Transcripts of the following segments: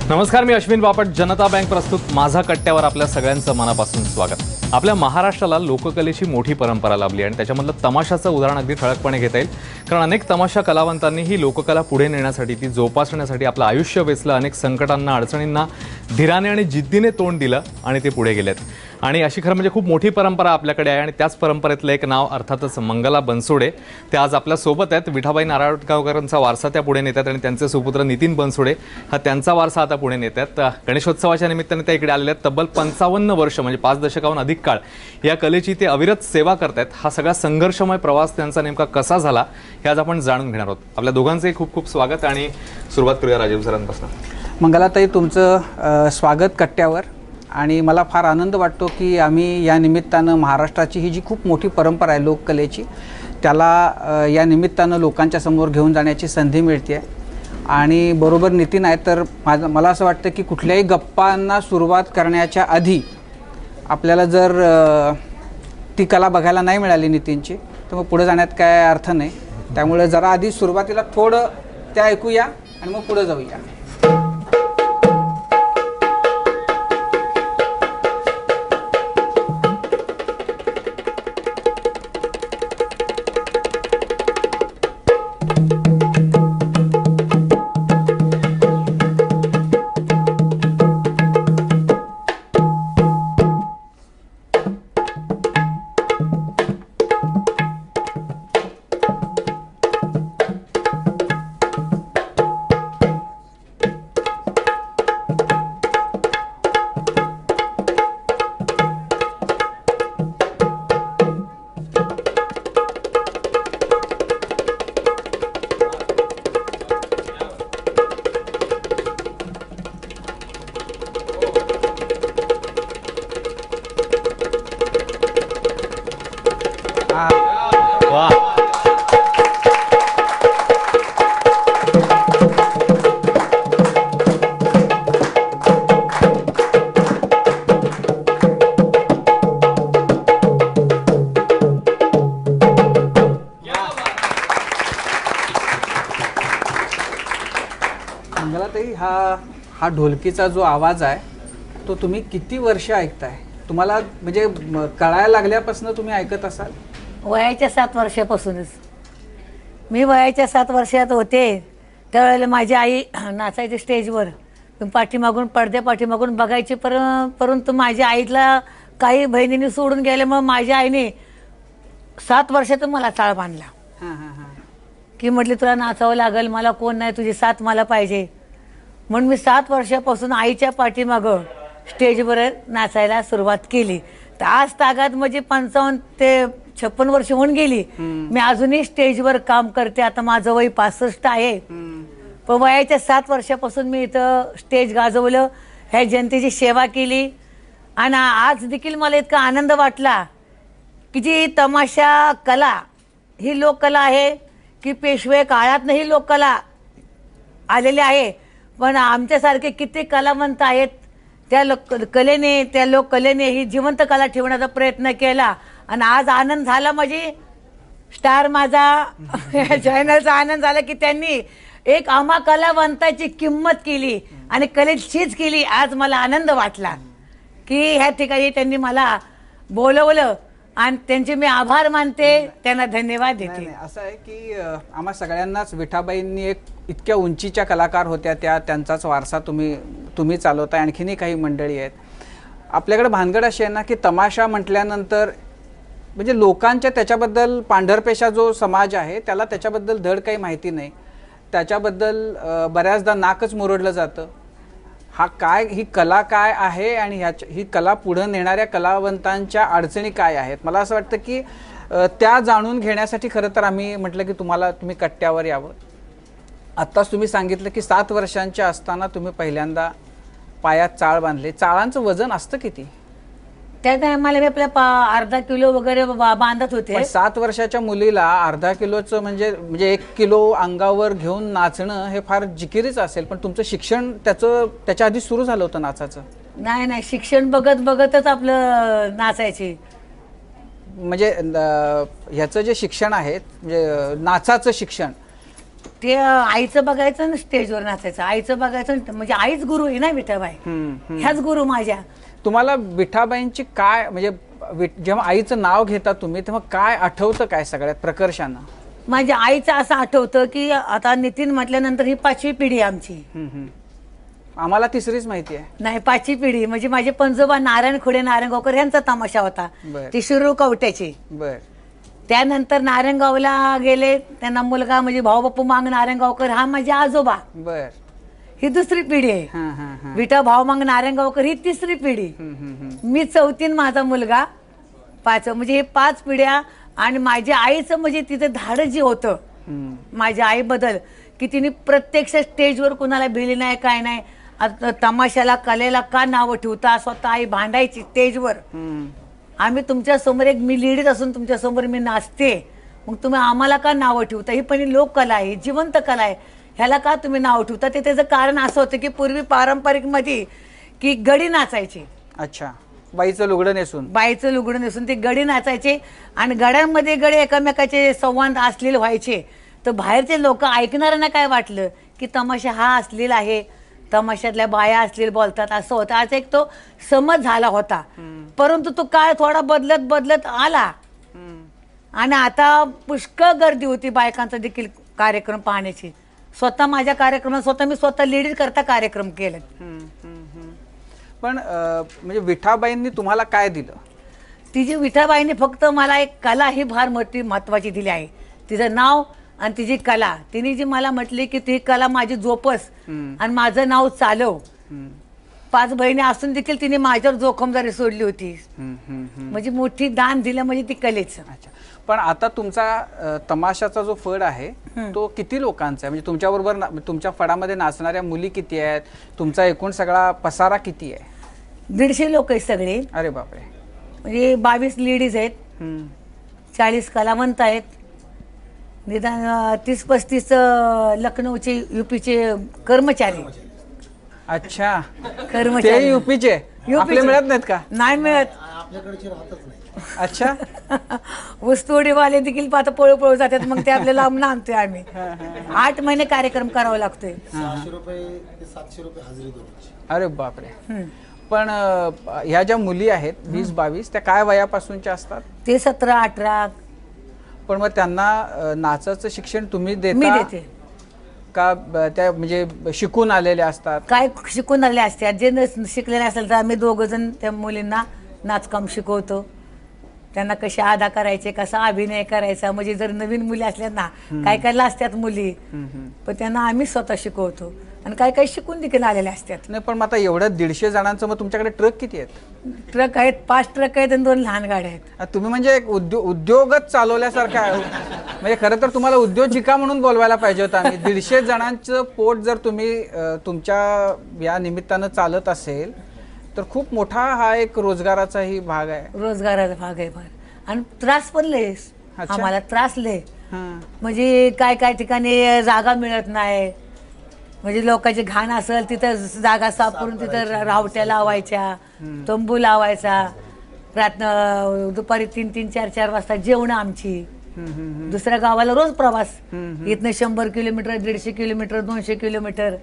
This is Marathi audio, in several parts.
नमस्कार, मी अश्विन बापट. जनता बँक प्रस्तुत माझा कट्ट्यावर आपल्या सगळ्यांचं मनापासून स्वागत. आपल्या महाराष्ट्राला लोककलेची मोठी परंपरा लाभली आणि त्याच्यामधलं तमाशाचं उदाहरण अगदी ठळकपणे घेता येईल. कारण अनेक तमाशा कलावंतांनी ही लोककला पुढे नेण्यासाठी, ती जोपासण्यासाठी आपलं आयुष्य वेचलं. अनेक संकटांना, अडचणींना धीराने आणि जिद्दीने तोंड दिलं आणि ते पुढे गेलेत. आणि अशी खरं म्हणजे खूप मोठी परंपरा आपल्याकडे आहे आणि त्याच परंपरेतलं एक नाव अर्थातच मंगला बनसोडे. त्या आज आपल्या सोबत आहेत. विठाबाई नारायणगावकरांचा वारसा त्या पुढे नेतात आणि त्यांचे सुपुत्र नितीन बनसोडे हा त्यांचा वारसा आता पुढे नेतात. गणेशोत्सवाच्या निमित्ताने त्या इकडे आलेले आहेत. तब्बल 55 वर्ष म्हणजे 5 दशकाहून अधिक काळ या कलेची ते अविरत सेवा करतात. हा सगळा संघर्षमय प्रवास त्यांचा नेमका कसा झाला हे आज आपण जाणून घेणार आहोत. आपल्या दोघांचंही खूप खूप स्वागत आणि सुरुवात करूया राजीव सरांपासून. मंगलाताई, तुमचं स्वागत कट्ट्यावर. आणि मला फार आनंद वाटतो की आम्ही या निमित्तानं महाराष्ट्राची ही जी खूप मोठी परंपरा आहे लोककलेची, त्याला या निमित्तानं लोकांच्या समोर घेऊन जाण्याची संधी मिळते. आणि बरोबर नितीन आहे. तर मला असं वाटतं की कुठल्याही गप्पांना सुरुवात करण्याच्या आधी आपल्याला जर ती कला बघायला नाही मिळाली नितीनची, तर मग पुढे जाण्यात काय अर्थ नाही. त्यामुळे जरा आधी सुरुवातीला थोडं ते ऐकूया आणि मग पुढे जाऊया. मंगलाताई, हा ढोलकीचा जो आवाज आहे तो तुम्ही किती वर्ष ऐकताय? तुम्हाला म्हणजे कळायला लागल्यापासून तुम्ही ऐकत असाल? वयाच्या 7 वर्षापासूनच. मी वयाच्या 7 वर्षात होते त्यावेळेला माझी आई नाचायची स्टेजवर. पाठीमागून पडद्या पाठीमागून बघायची. परंतु माझ्या आईला काही बहिणींनी सोडून गेल्यामुळे माझ्या आईने 7 वर्षातून मला चाळ बांधला की म्हटली तुला नाचावं लागेल, मला कोण नाही, तुझी साथ मला पाहिजे. म्हणून मी 7 वर्षापासून आईच्या पाठीमागं स्टेजवर नाचायला सुरुवात केली. तर आज तागात म्हणजे 55 ते 56 वर्ष होऊन गेली. मी अजूनही स्टेजवर काम करते. आता माझं वय 65 आहे. पण वयाच्या 7 वर्षापासून मी इथं स्टेज गाजवलं, ह्या जनतेची सेवा केली. आणि आज देखील मला इतका आनंद वाटला की जी तमाशा कला ही लोककला आहे की पेशवे काळातनं ही लोककला आलेली आहे. पण आमच्यासारखे किती कलावंत आहेत त्या लोककलेने ही जिवंत कला ठेवण्याचा प्रयत्न केला. आणि आज आनंद झाला म्हणजे स्टार माझा चॅनलचा आनंद झाला की त्यांनी एक आम्हा कलावंताची किंमत केली आणि कलेचीच केली. आज मला आनंद वाटला की ह्या ठिकाणी त्यांनी मला बोलवलं आणि त्यांचे मी आभार मानते, त्यांना धन्यवाद देते. असं आहे की आम्हा सगळ्यांनाच विठाबाईंनी एक इतक्या उंचीच्या कलाकार होत्या, त्यांचाच वारसा तुम्ही चालवताय. आणखीनही काही मंडळी आहेत. आपल्याकडे भानगड अशी आहे ना की तमाशा म्हटल्यानंतर म्हणजे लोकांच्या त्याच्याबद्दल पांढरपेशा जो समाज आहे त्याला त्याच्याबद्दल धड काही माहिती नाही. त्याच्याबद्दल बऱ्याचदा नाकच मुरडलं जातं. ही कला काय आहे आणि ही कला पुढे नेणाऱ्या कलावंतांच्या अडचणी काय आहेत? मला असं वाटतं की त्या जाणून घेण्यासाठी खरं तर आम्ही म्हटलं की तुम्ही कट्ट्यावर यावं. आत्ताच तुम्ही सांगितलं की 7 वर्षांच्या असताना तुम्ही पहिल्यांदा पायात चाळ बांधले. चाळांचं वजन असतं किती? त्या टायमाला मी आपल्या अर्धा किलो वगैरे बांधत होते. 7 वर्षाच्या मुलीला अर्धा किलोचं म्हणजे 1 किलो अंगावर घेऊन नाचणं हे फार जिकिरीच असेल. पण तुमचं शिक्षण त्याच्या आधी सुरू झालं होतं नाचाचं? नाही, शिक्षण बघतच आपलं नाचायची. म्हणजे ह्याचं जे शिक्षण आहे म्हणजे नाचाचं शिक्षण ते आईचं बघायचं आणि स्टेजवर नाचायचं, आईचं बघायचं म्हणजे आईच गुरु आहे ना विठाबाई, ह्याच गुरु माझ्या. तुम्हाला विठाबाईंची काय म्हणजे जेव्हा आईचं नाव घेता तुम्ही तेव्हा काय आठवतं काय सगळ्यात प्रकर्षानं? माझ्या आईचं असं आठवतं की आता नितीन म्हटल्यानंतर ही 5वी पिढी आहे आमची. आम्हाला तिसरीच माहिती आहे. नाही 5वी पिढी म्हणजे माझे पंजोबा नारायण खुडे नारायणगावकर यांचा तमाशा होता, बरं. ते शिरूर कवट्याचे. बर त्यानंतर नारायणगावला गेले, त्यांना मुलगा म्हणजे भाऊबापू मांग नारायणगावकर, हा माझे आजोबा. बर ही दुसरी पिढी आहे. हां हां हां विठा भाऊ मांग नारायणगावकर ही तिसरी पिढी. मी 4थी, माझा मुलगा 5. म्हणजे हे 5 पिढ्या. आणि माझ्या आईचं म्हणजे तिचं धाडस जे होतं माझ्या आईबद्दल की तिने प्रत्यक्ष स्टेजवर कुणाला भिली नाही, काय नाही. आता तमाशाला कलेला का नावं ठेवता, स्वतः आई भांडायची स्टेजवर. आम्ही तुमच्या समोर मी लेडीज असून तुमच्या समोर मी नाचते, मग तुम्ही आम्हाला का नावं ठेवता? ही पण लोककला आहे, जिवंत कला आहे, ह्याला का तुम्ही नाव ठेवता? ते त्याचं कारण असं होतं की पूर्वी पारंपरिक मध्ये की गडी नाचायची. अच्छा, बाईचं लुगडं नेसून, बाईचं लुगडं नेसून ते गडी नाचायचे आणि गड्यांमध्ये गडे एकमेकाचे संवाद असलेले व्हायचे. तर बाहेरचे लोक ऐकणाऱ्यांना काय वाटलं की तमाशा हा अश्लील आहे, तमाशातल्या बाया अश्लील बोलतात, असं होतं. आज एक तो समज झाला होता. परंतु तो काळ थोडा बदलत बदलत आला आणि आता पुष्कळ गर्दी होती बायकांचा देखील कार्यक्रम पाहण्याची. स्वतः माझ्या कार्यक्रमात मी स्वतः लेडीज करता कार्यक्रम केले. पण म्हणजे विठाबाईंनी तुम्हाला काय दिलं? तिची विठाबाईंनी फक्त मला एक कला ही फार मोठी महत्वाची दिली आहे. तिचं नाव आणि तिची कला. तिने जी मला म्हटली की ती कला माझी जोपस आणि माझं नाव चालव. 5 बहिणी असून देखील तिने माझ्यावर जोखमदारी सोडली होती. म्हणजे मोठी दान दिलं म्हणजे ती कलेचं. अच्छा, पण आता तुमचा तमाशाचा जो फड आहे तो किती लोकांचा आहे? म्हणजे तुमच्या बरोबर तुमच्या फडामध्ये नाचणाऱ्या मुली किती आहेत? तुमचा एकूण सगळा पसारा किती आहे? 150 लोक आहेत सगळे. अरे बापरे. म्हणजे 22 लेडीज आहेत, 40 कलावंत आहेत, निदान 30-35 लखनौचे युपीचे कर्मचारी. अच्छा, कर्मचारी ते युपीचे आपले मिळत नाहीत का? नाही मिळत. आपल्याकडचे राहतच नाही. अच्छा, ऊसतोडीवाले देखील आता पळू जातात, मग ते आपल्याला लांब आणतोय आम्ही. 8 महिने कार्यक्रम करावा लागतोय. 600 रुपये ते 700 रुपये हजेरी द्यायची. अरे बापरे. पण ह्या ज्या मुली आहेत 20-22 त्या काय वयापासूनच्या असतात? ते 17-18. पण मग त्यांना नाचाचं शिक्षण तुम्ही मी देता देते. का त्या म्हणजे शिकून आलेल्या असतात? काय शिकून आलेले असतात, जे शिकलेले असेल तर आम्ही 2 जण त्या मुलींना नाचकाम शिकवतो. त्यांना कसे अदा करायचे, कसा अभिनय करायचा. म्हणजे जर नवीन मुली असल्या ना, काय काय असतात मुली, पण त्यांना आम्ही स्वतः शिकवतो. आणि काय काय शिकून देखील आलेले असतात. नाही, पण मग आता एवढ्या 150 जणांचं मग तुमच्याकडे ट्रक किती आहेत? ट्रक आहेत, 5 ट्रक आहेत आणि 2 लहान गाड्या आहेत. तुम्ही म्हणजे एक उद्योगच चालवल्यासारखं आहे. म्हणजे खरं तर तुम्हाला उद्योजिका म्हणून बोलवायला पाहिजे होतं आम्ही. 150 जणांचं पोट जर तुम्ही तुमच्या या निमित्तानं चालत असेल तर खूप मोठा हा एक रोजगाराचाही भाग आहे. रोजगाराचा भाग आहे फार. आणि त्रास पण लय आम्हाला, त्रास लय. हां. म्हणजे काय काय ठिकाणी जागा मिळत नाही. म्हणजे लोकांची घाण असेल तिथं जागा साफ करून तिथं रावट्या लावायच्या, तंबू लावायचा. रात्र दुपारी 3-3, 4-4 वाजता जेवण आमची. दुसऱ्या गावाला रोज प्रवास. इथनं 100 किलोमीटर, 150 किलोमीटर, 200 किलोमीटर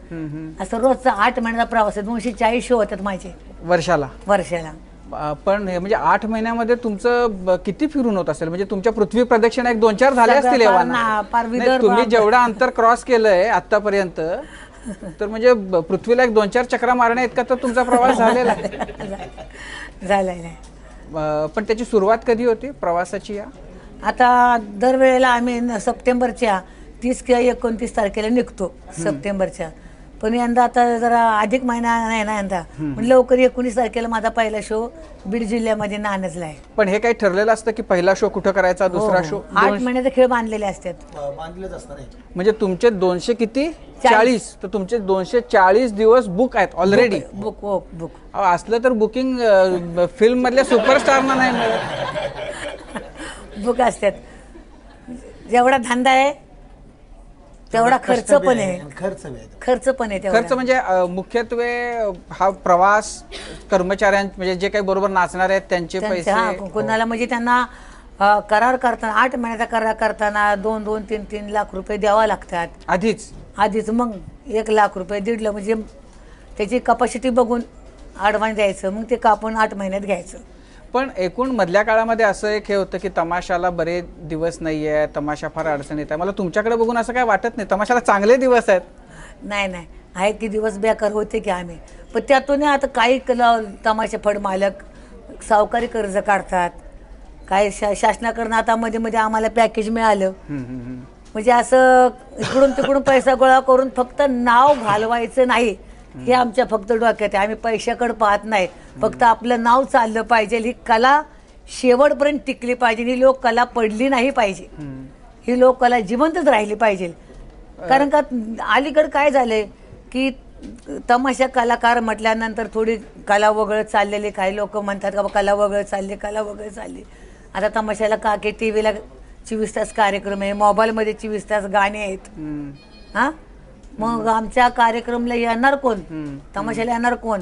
असं रोजचा 8 महिन्याचा प्रवास आहे. 240 शो होतात माझे वर्षाला. पण हे म्हणजे 8 महिन्यामध्ये तुमचं किती फिरून होत असेल? म्हणजे तुमच्या पृथ्वी प्रदक्षिणा 1-2-4 झाले असतील एव्हाना. तुम्ही जेवढं अंतर क्रॉस केलंय आतापर्यंत तर म्हणजे पृथ्वीला 1-2-4 चक्रा मारण्या इतका तर तुमचा प्रवास झालेला झालेला. पण त्याची सुरुवात कधी होती प्रवासाची? आता दरवेळेला आम्ही सप्टेंबरच्या 30 किंवा 29 तारखेला निघतो सप्टेंबरच्या. पण यंदा आता जरा अधिक महिना नाही ना यंदा, लवकर 19 तारखेला माझा पहिला शो बीड जिल्ह्यामध्ये नानजला आहे. पण हे काही ठरलेलं असतं की पहिला शो कुठं करायचा, दुसरा शो? 8 महिन्याचे खेळ बांधलेले असतात. बांधलेच असतात. म्हणजे तुमचे 200 किती 40 तर तुमचे 240 दिवस बुक आहेत ऑलरेडी. बुक असलं तर बुकिंग फिल्म मधल्या सुपरस्टारना नाही मिळत. बुक असतात. जेवढा धंदा आहे तेवढा खर्च पण आहे. खर्च पण आहे. खर्च म्हणजे मुख्यत्वे हा प्रवास, कर्मचाऱ्यां म्हणजे जे काही बरोबर नाचणारे आहेत त्यांचे पैसे. कोणाला म्हणजे त्यांना करार करताना 8 महिन्याचा करार करताना 2-2, 3-3 लाख रुपये द्यावा लागतात आधीच. मग 1 लाख रुपये 1.5 लाख म्हणजे त्याची कपॅसिटी बघून ॲडव्हान्स द्यायचं, मग ते कापून 8 महिन्यात घ्यायचं. पण एकूण मधल्या काळामध्ये असं एक हे होतं की तमाशाला बरेच दिवस नाही आहे, तमाशा फार अडचणीत आहे. मला तुमच्याकडे बघून असं काय वाटत नाही, तमाशाला चांगले दिवस आहेत. नाही आहे की दिवस बेकार होते की आम्ही, पण त्यातून आता काही तमाशा फड मालक सावकारी कर्ज काढतात, काही शासनाकडनं आता मध्ये आम्हाला पॅकेज मिळालं. म्हणजे असं इकडून तिकडून पैसा गोळा करून फक्त नाव घालवायचं नाही हे आमच्या फक्त डोक्यात आहे. आम्ही पैशाकडे पाहत नाही, फक्त आपलं नाव चाललं पाहिजे, ही कला शेवटपर्यंत टिकली पाहिजे, ही लोक कला पडली नाही पाहिजे, ही लोक कला जिवंतच राहिली पाहिजे. कारण का अलीकडे काय झालंय की तमाशा कलाकार म्हटल्यानंतर थोडी कला वगळत चाललेली, काही लोक म्हणतात का कला वगळत चालली. आता तमाशाला का की टीव्हीला 24 तास कार्यक्रम आहे, मोबाईलमध्ये 24 तास गाणे आहेत. मग आमच्या कार्यक्रमला येणार कोण, तमाशाला येणार कोण?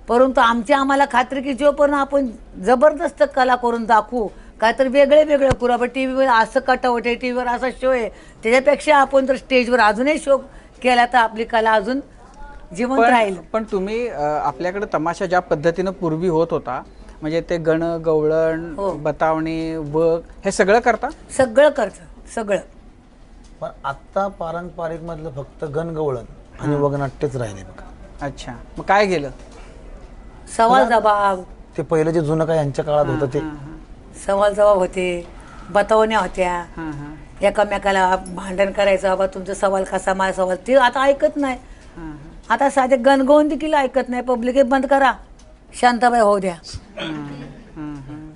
परंतु आम्हाला खात्री की जोपर्यंत आपण जबरदस्त कला करून दाखवू, काय तर वेगळे करू. आपण टीव्हीवर असं कटआउट आहे, टीव्हीवर असा शो आहे, त्याच्यापेक्षा आपण जर स्टेजवर अजूनही शो केला तर आपली कला अजून जिवंत राहील. पण तुम्ही आपल्याकडे तमाशा ज्या पद्धतीनं पूर्वी होत होता, म्हणजे ते गण गवळण, बतावणी, वग हे सगळं करता? सगळं करतं, सगळं. पण आता पारंपरिक मधलं फक्त गणगवळण आणि वगनाट्यच राहिले बघा. अच्छा, मग काय गेलं? सवाल जबाब, ते पहिलं जे जुनं काय यांच्या काळात होतं ते सवाल जबाब होते, बतावण्या होत्या, एकामेकाला भांडण करायचं, बाबा तुमचा सवाल कसा, माझा सवाल, ते आता ऐकत नाही. आता साधे गणगवून देखील ऐकत नाही. पब्लिक बंद करा, शांताबाई होऊ द्या.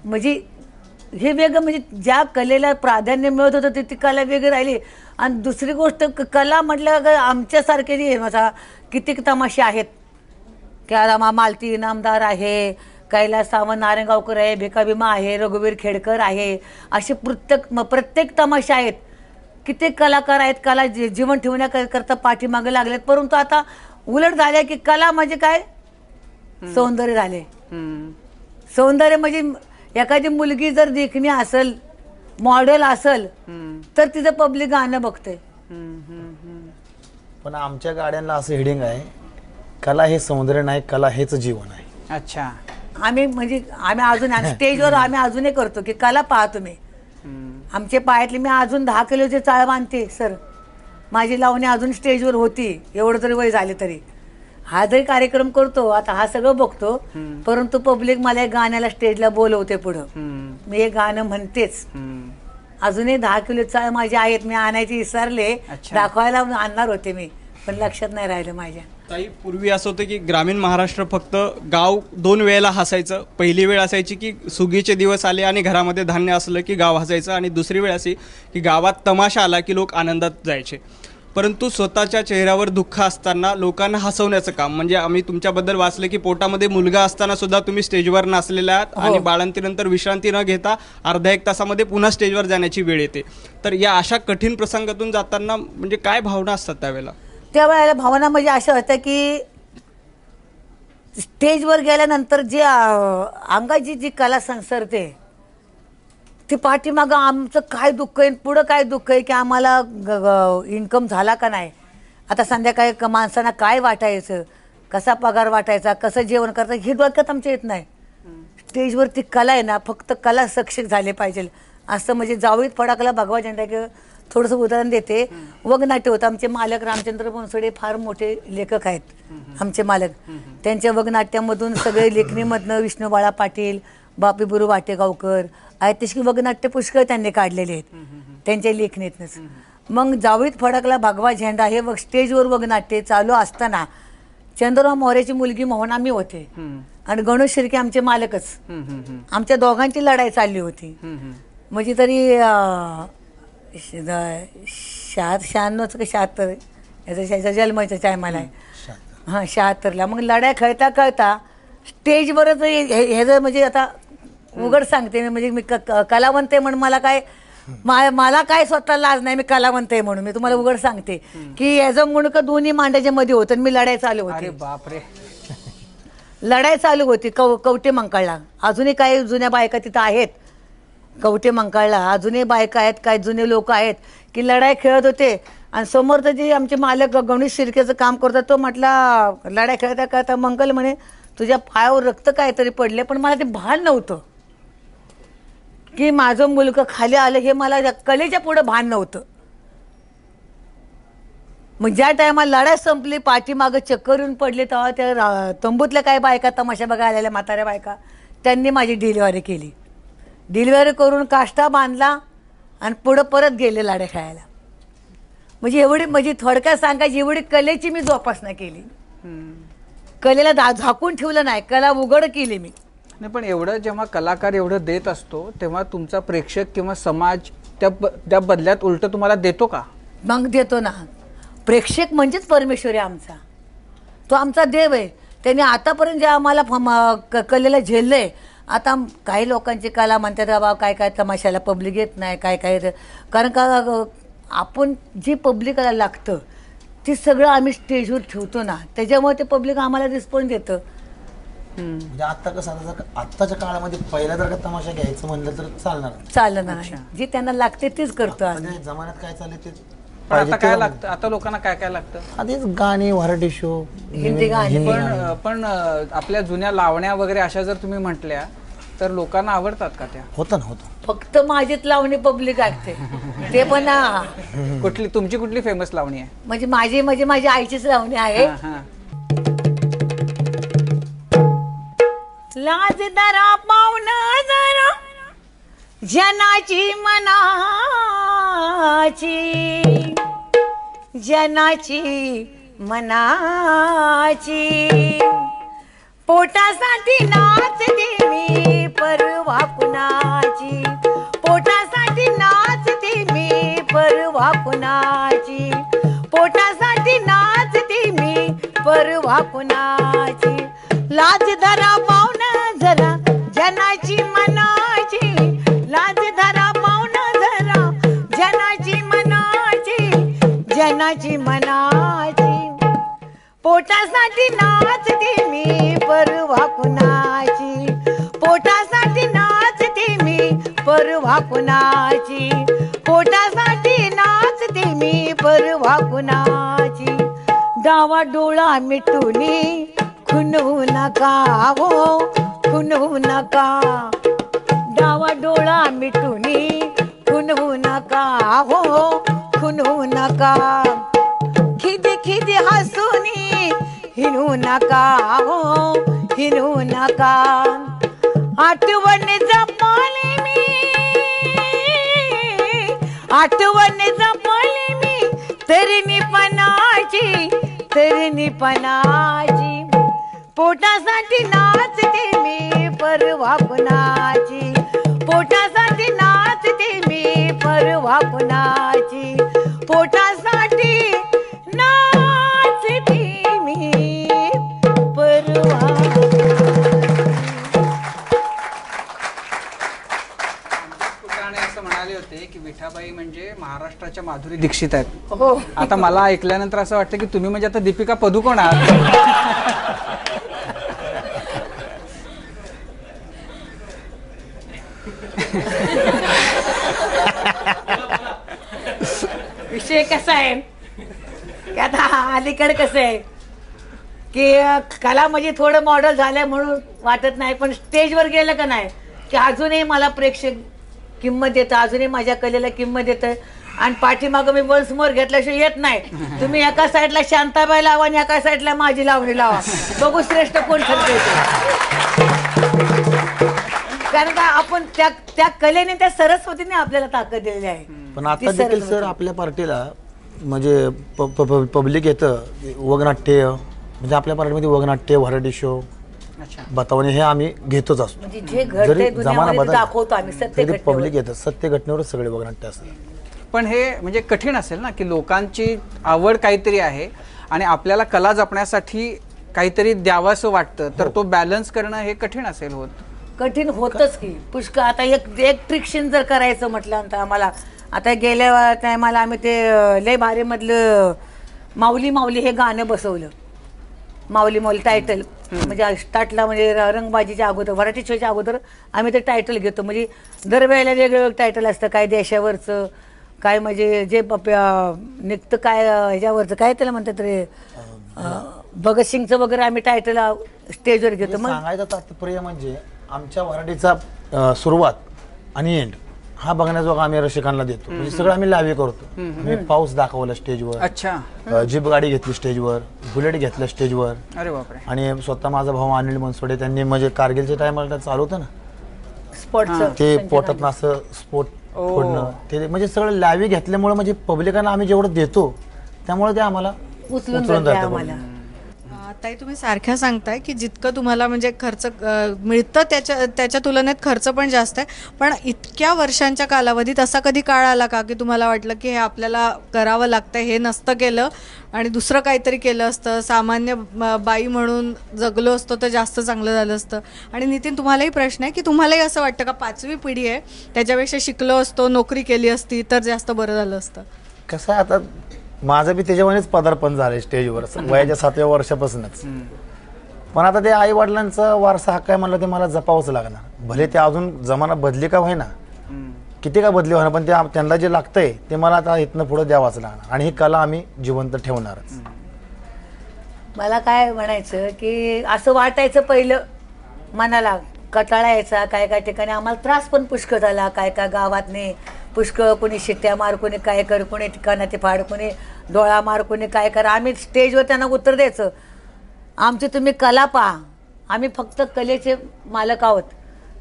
म्हणजे हे वेगळं, म्हणजे ज्या कलेला प्राधान्य मिळत होतं ती कला वेगळी राहिली. आणि दुसरी गोष्ट कला म्हटलं आमच्यासारखे जे माझा कितीक तमाशे आहेत, क्या मालती इनामदार आहे, कैलास सावंत नारायणगावकर आहे, भिकाभीमा आहे, रघुवीर खेडकर आहे, असे प्रत्येक तमाशे आहेत. कित्येक कलाकार आहेत, कला जीवन ठेवण्याकरता पाठीमागे लागलेत. परंतु आता उलट झाले की कला म्हणजे काय, सौंदर्य झाले. सौंदर्य म्हणजे एखादी मुलगी जर देखणी असेल, मॉडेल असेल, तर तिचं पब्लिक गाणं बघते. पण आमच्या गाड्यांना असं हेडिंग आहे, कला हे सौंदर्य नाही, कला हेच जीवन आहे. अच्छा, आम्ही अजून स्टेजवर आम्ही अजूनही करतो की कला पहा तुम्ही. आमचे पायातले मी अजून 10 किलोचे चाळ बांधते सर, माझी लावणी अजून स्टेजवर होती, एवढं तरी वय झाले तरी. हा जरी कार्यक्रम करतो, आता हा सगळं बघतो, परंतु पब्लिक मला एक गाण्याला स्टेजला बोलवते पुढं, मी एक गाणं म्हणतेच. अजूनही 10 किलो चाळ माझे आहेत, मी आणायचे विसरले, दाखवायला आणणार होते मी, पण लक्षात नाही राहिलं माझ्या. ताई, पूर्वी असं होतं की ग्रामीण महाराष्ट्र फक्त गाव 2 वेळेला हसायचं. पहिली वेळ असायची की सुगीचे दिवस आले आणि घरामध्ये धान्य असलं की गाव हसायचं, आणि दुसरी वेळ अशी की गावात तमाशा आला की लोक आनंदात जायचे. परंतु स्वतःच्या चेहऱ्यावर दुःख असताना लोकांना हसवण्याचं काम, म्हणजे आम्ही तुमच्याबद्दल वाचलं की पोटामध्ये मुलगा असताना सुद्धा तुम्ही स्टेजवर नाचलेला आहात, आणि बाळंतीनंतर विश्रांती न घेता अर्धा 1 तासामध्ये पुन्हा स्टेजवर जाण्याची वेळ येते. तर या अशा कठीण प्रसंगातून जाताना म्हणजे काय भावना असतात त्यावेळेला? त्यावेळेला भावना म्हणजे अशा होत्या की स्टेजवर गेल्यानंतर जे अंगाची जी कला संसरते, ती पाठीमागं आमचं काय दुःख आहे, पुढं काय दुःख आहे की आम्हाला इन्कम झाला का नाही, आता संध्याकाळी माणसांना काय वाटायचं, कसा पगार वाटायचा, कसं जेवण करायचं, हे डोक्यात आमच्या येत नाही. स्टेजवर ती कला आहे ना, फक्त कला सक्षम झाले पाहिजे असं. म्हणजे जावळीत फडाकला भगवा झेंडा की थोडंसं उदाहरण देते. वगनाट्य होतं, आमचे मालक रामचंद्र बनसोडे फार मोठे लेखक आहेत आमचे मालक. त्यांच्या वगनाट्यामधून सगळे लेखणीमधनं विष्णुबाळा पाटील, बापीबुरू वाटेगावकर आहेत, तशी वगनाट्य पुष्कळ त्यांनी काढलेले आहेत त्यांच्या लेखणीतनंच. मग जावळीत फडकला भगवा झेंडा हे स्टेजवर वगनाट्य चालू असताना चंद्रराव मोऱ्याची मुलगी मोहना मी होते आणि गणेश शिर्के आमचे मालकच. आमच्या दोघांची लढाई चालली होती. म्हणजे तरी 96 का 76 याचा जन्माचा टायमाला आहे. 76ला. मग लढाई खेळता खेळता स्टेजवरच हे जर म्हणजे आता उघड सांगते मी, म्हणजे मी कलावंत आहे म्हणून मला काय स्वतः लाज नाही, मी कलावंत आहे म्हणून मी तुम्हाला उघड सांगते की याचं मुंडकं दोन्ही मांड्याच्या मध्ये होतं, मी लढाई चालू होती. बापरे, लढाई चालू होती कवटे मंकाळला. अजूनही काही जुन्या बायका तिथं आहेत कवटे मंकाळला अजूनही बायका आहेत, काय जुने लोक आहेत की लढाई खेळत होते आणि समोरचं जे आमचे मालक गणेश शिर्केचं काम करतात तो म्हटला लढाई खेळता खेळता मंगल म्हणे तुझ्या पायावर रक्त काहीतरी पडले, पण मला ते भान नव्हतं की माझं मुलगा खाली आलं, हे मला कलेच्या पुढे भान नव्हतं. मग ज्या टायमाला लढाई संपली पाठीमागं चक्कर येऊन पडले तेव्हा त्या तंबूतल्या काही बायका तमाशा बघायला आलेल्या म्हाताऱ्या बायका त्यांनी माझी डिलिव्हरी केली. डिलिव्हरी करून काष्टा बांधला आणि पुढं परत गेले लढाई खेळायला. म्हणजे एवढी म्हणजे थोडक्यात सांगायची एवढी कलेची मी जोपासना केली. कलेला झाकून ठेवलं नाही, कला उघड केली मी. नाही पण एवढं जेव्हा कलाकार एवढं देत असतो तेव्हा तुमचा प्रेक्षक किंवा समाज त्या बदल्यात उलट तुम्हाला देतो का? मग देतो ना. प्रेक्षक म्हणजेच परमेश्वर आहे आमचा, तो आमचा देव आहे. त्याने आतापर्यंत जे आम्हाला कलेला झेललंय. आता काही लोकांची कला म्हणतात बाबा काय काय तमाशाला पब्लिक येत नाही काय काय, कारण का आपण जे पब्लिकला लागतं ते सगळं आम्ही स्टेजवर ठेवतो ना, त्याच्यामुळे ते पब्लिक आम्हाला रिस्पॉन्स देतं. म्हणजे आता कसं आत्ताच्या काळामध्ये पहिला जर का तमाशा घ्यायचं म्हणलं तर चालणार नाही. जे त्यांना लागते तेच करतो आम्ही. जमान्यात काय चालले ते पण आता काय लागतं, आता लोकांना काय काय लागतं? आधीच गाणी, व्हरायटी शो, हिंदी गाणी. पण आपल्या जुन्या लावण्या वगैरे अशा जर तुम्ही म्हटल्या तर लोकांना आवडतात का त्या? होतं ना होतं. फक्त माझीच लावणी पब्लिक ऐकते ते पण. कुठली तुमची कुठली फेमस लावणी आहे? म्हणजे माझी आईचीच लावणी आहे. लाज दरा पावन जरा जनाची मनाची पोटासाठी नाचते मी परवा कुणाची, पोटासाठी नाचते मी परवा कुणाची, पोटासाठी नाचते मी परवा कुणाची. लाज धरा पावन जरा जनाची मनाची, लाज धरा पावन जरा जनाची मनाची, पोटासाठी नाचते मी परवा कुणाची, पोटासाठी नाचते मी परवा कुणाची, पोटासाठी नाचते मी परवा कुणाची. डावा डोळा मिटूनी खुनवू नका हो, खुनवू नका. डावा डोळा मिटूनी खुनवू नका हो, खुनवू नका. खिदी खिदी हसूनी हिनू नका हो, हिनू नका. आठवण जपली मी, आठवण जपली मी तरुणीपणाची, तरुणीपणाची. पोटासाठी नाचते मी परवा कुणाची, पोटासाठी नाचते मी परवा कुणाची, पोटासाठी नाचते मी परवा. असं म्हणाले होते की विठाबाई म्हणजे महाराष्ट्राच्या माधुरी दीक्षित आहेत. हो. आता मला ऐकल्यानंतर असं वाटतं की तुम्ही म्हणजे आता दीपिका पदुकोण आहात. विषय कसा आहे की आता अलीकडे कसं आहे की कला म्हणजे थोडं मॉडल झालंय म्हणून वाटत नाही, पण स्टेजवर गेलं का नाही की अजूनही मला प्रेक्षक किंमत देतं, अजूनही माझ्या कलेला किंमत देतं. आणि पाठीमागं मी वन समोर घेतल्याशिवाय येत नाही. तुम्ही एका साईडला शांताबाई लावा आणि एका साईडला माझी लावणी लावा, बघू श्रेष्ठ कोण ठरते. कारण का आपण त्या कलेने त्या सरस्वतीने आपल्याला ताकद दिलेली आहे. पण आता देखील सर आपल्या पार्टीला म्हणजे पब्लिक येतं वगनाट्य, म्हणजे आपल्या पार्टीमध्ये वगनाट्य, व्हरायटी शो, बतावणी हे आम्ही घेतोच असतो. म्हणजे जे घडते दुनियामध्ये दाखवतो आम्ही, सत्य घटनेवर. पब्लिक येतं, सत्य घटनेवरच सगळे वगनाट्य असतात. पण हे म्हणजे कठीण असेल ना की लोकांची आवड काहीतरी आहे आणि आपल्याला कला जपण्यासाठी काहीतरी द्यावंसं वाटतं, तर तो बॅलन्स करणं हे कठीण असेल. कठीण होतच की पुष्कळ. आता एक ट्रिक्शन जर करायचं म्हटलं तर आम्हाला आता गेल्या टायमाला आम्ही ते लय भारी मधलं माऊली माऊली हे गाणं बसवलं. माऊली माऊली टायटल म्हणजे स्टार्टला म्हणजे रंगबाजीच्या अगोदर व्हरायटी शोच्या अगोदर आम्ही ते टायटल घेतो. म्हणजे दरवेळेला वेगवेगळं टायटल असतं, काय देशावरचं, काय म्हणजे जे निघतं काय ह्याच्यावरचं काय त्याला म्हणतात रे भगतसिंगचं वगैरे आम्ही टायटल स्टेजवर घेतो. मग सांगायचं तात्पर्य म्हणजे आमच्या वराडीचा सुरुवात आणि एंड हा बघण्याजोगा आम्ही रसिकांना देतो. म्हणजे सगळं आम्ही लाईव्ह करतो. आम्ही पाऊस दाखवला स्टेजवर, अच्छा, जीप गाडी घेतली स्टेजवर, बुलेट घेतलं स्टेजवर. अरे बापरे. आणि स्वतः माझा भाऊ अनिल मनसोडे त्यांनी म्हणजे कारगिलच्या टायमाला चालू होतं ना स्पॉटचं ते पोटात असं स्पोर्ट फोडणं ते म्हणजे सगळं लाईव्ह घेतल्यामुळे म्हणजे पब्लिकांना आम्ही जेवढं देतो त्यामुळे ते आम्हाला उचलून उचलून जाते जातं. आम्हाला. ताई तुम्ही सारख्या सांगताय की जितकं तुम्हाला म्हणजे खर्च मिळतं त्याच्या तुलनेत खर्च पण जास्त आहे, पण इतक्या वर्षांच्या कालावधीत असा कधी काळ आला का की तुम्हाला वाटलं की हे आपल्याला करावं लागतं, हे नसतं केलं आणि दुसरं काहीतरी केलं असतं, सामान्य बाई म्हणून जगलो असतो तर जास्त चांगलं झालं असतं? आणि नितीन तुम्हालाही प्रश्न आहे की तुम्हालाही असं वाटतं का 5वी पिढी आहे त्याच्यापेक्षा शिकलो असतो, नोकरी केली असती तर जास्त बरं झालं असतं? कसं आहे आता माझं बी त्याच्यावरच पदार्पण झालंय स्टेजवर वयाच्या 7व्या वर्षापासूनच. पण आता ते आई वडिलांचा वारसा हक्क आहे म्हणलं ते मला जपावंच लागणार. भले ते अजून जमाना बदली का व्हायना, किती का बदली व्हायना, पण ते त्यांना जे लागतंय ते मला आता इथनं पुढे द्यावाच लागणार आणि ही कला आम्ही जिवंत ठेवणारच. मला काय म्हणायचं की असं वाटायचं पहिलं मनाला कटाळा यायचा, काय काय ठिकाणी आम्हाला त्रास पण पुष्कळ झाला, काय काय गावातने पुष्कळ, कोणी शिट्ट्या मार, कोणी काय कर, कोणी ठिकाणाचे फाड, कोणी डोळा मार, कोणी काय कर. आम्ही स्टेजवर त्यांना उत्तर द्यायचं आमची तुम्ही कला पहा, आम्ही फक्त कलेचे मालक आहोत,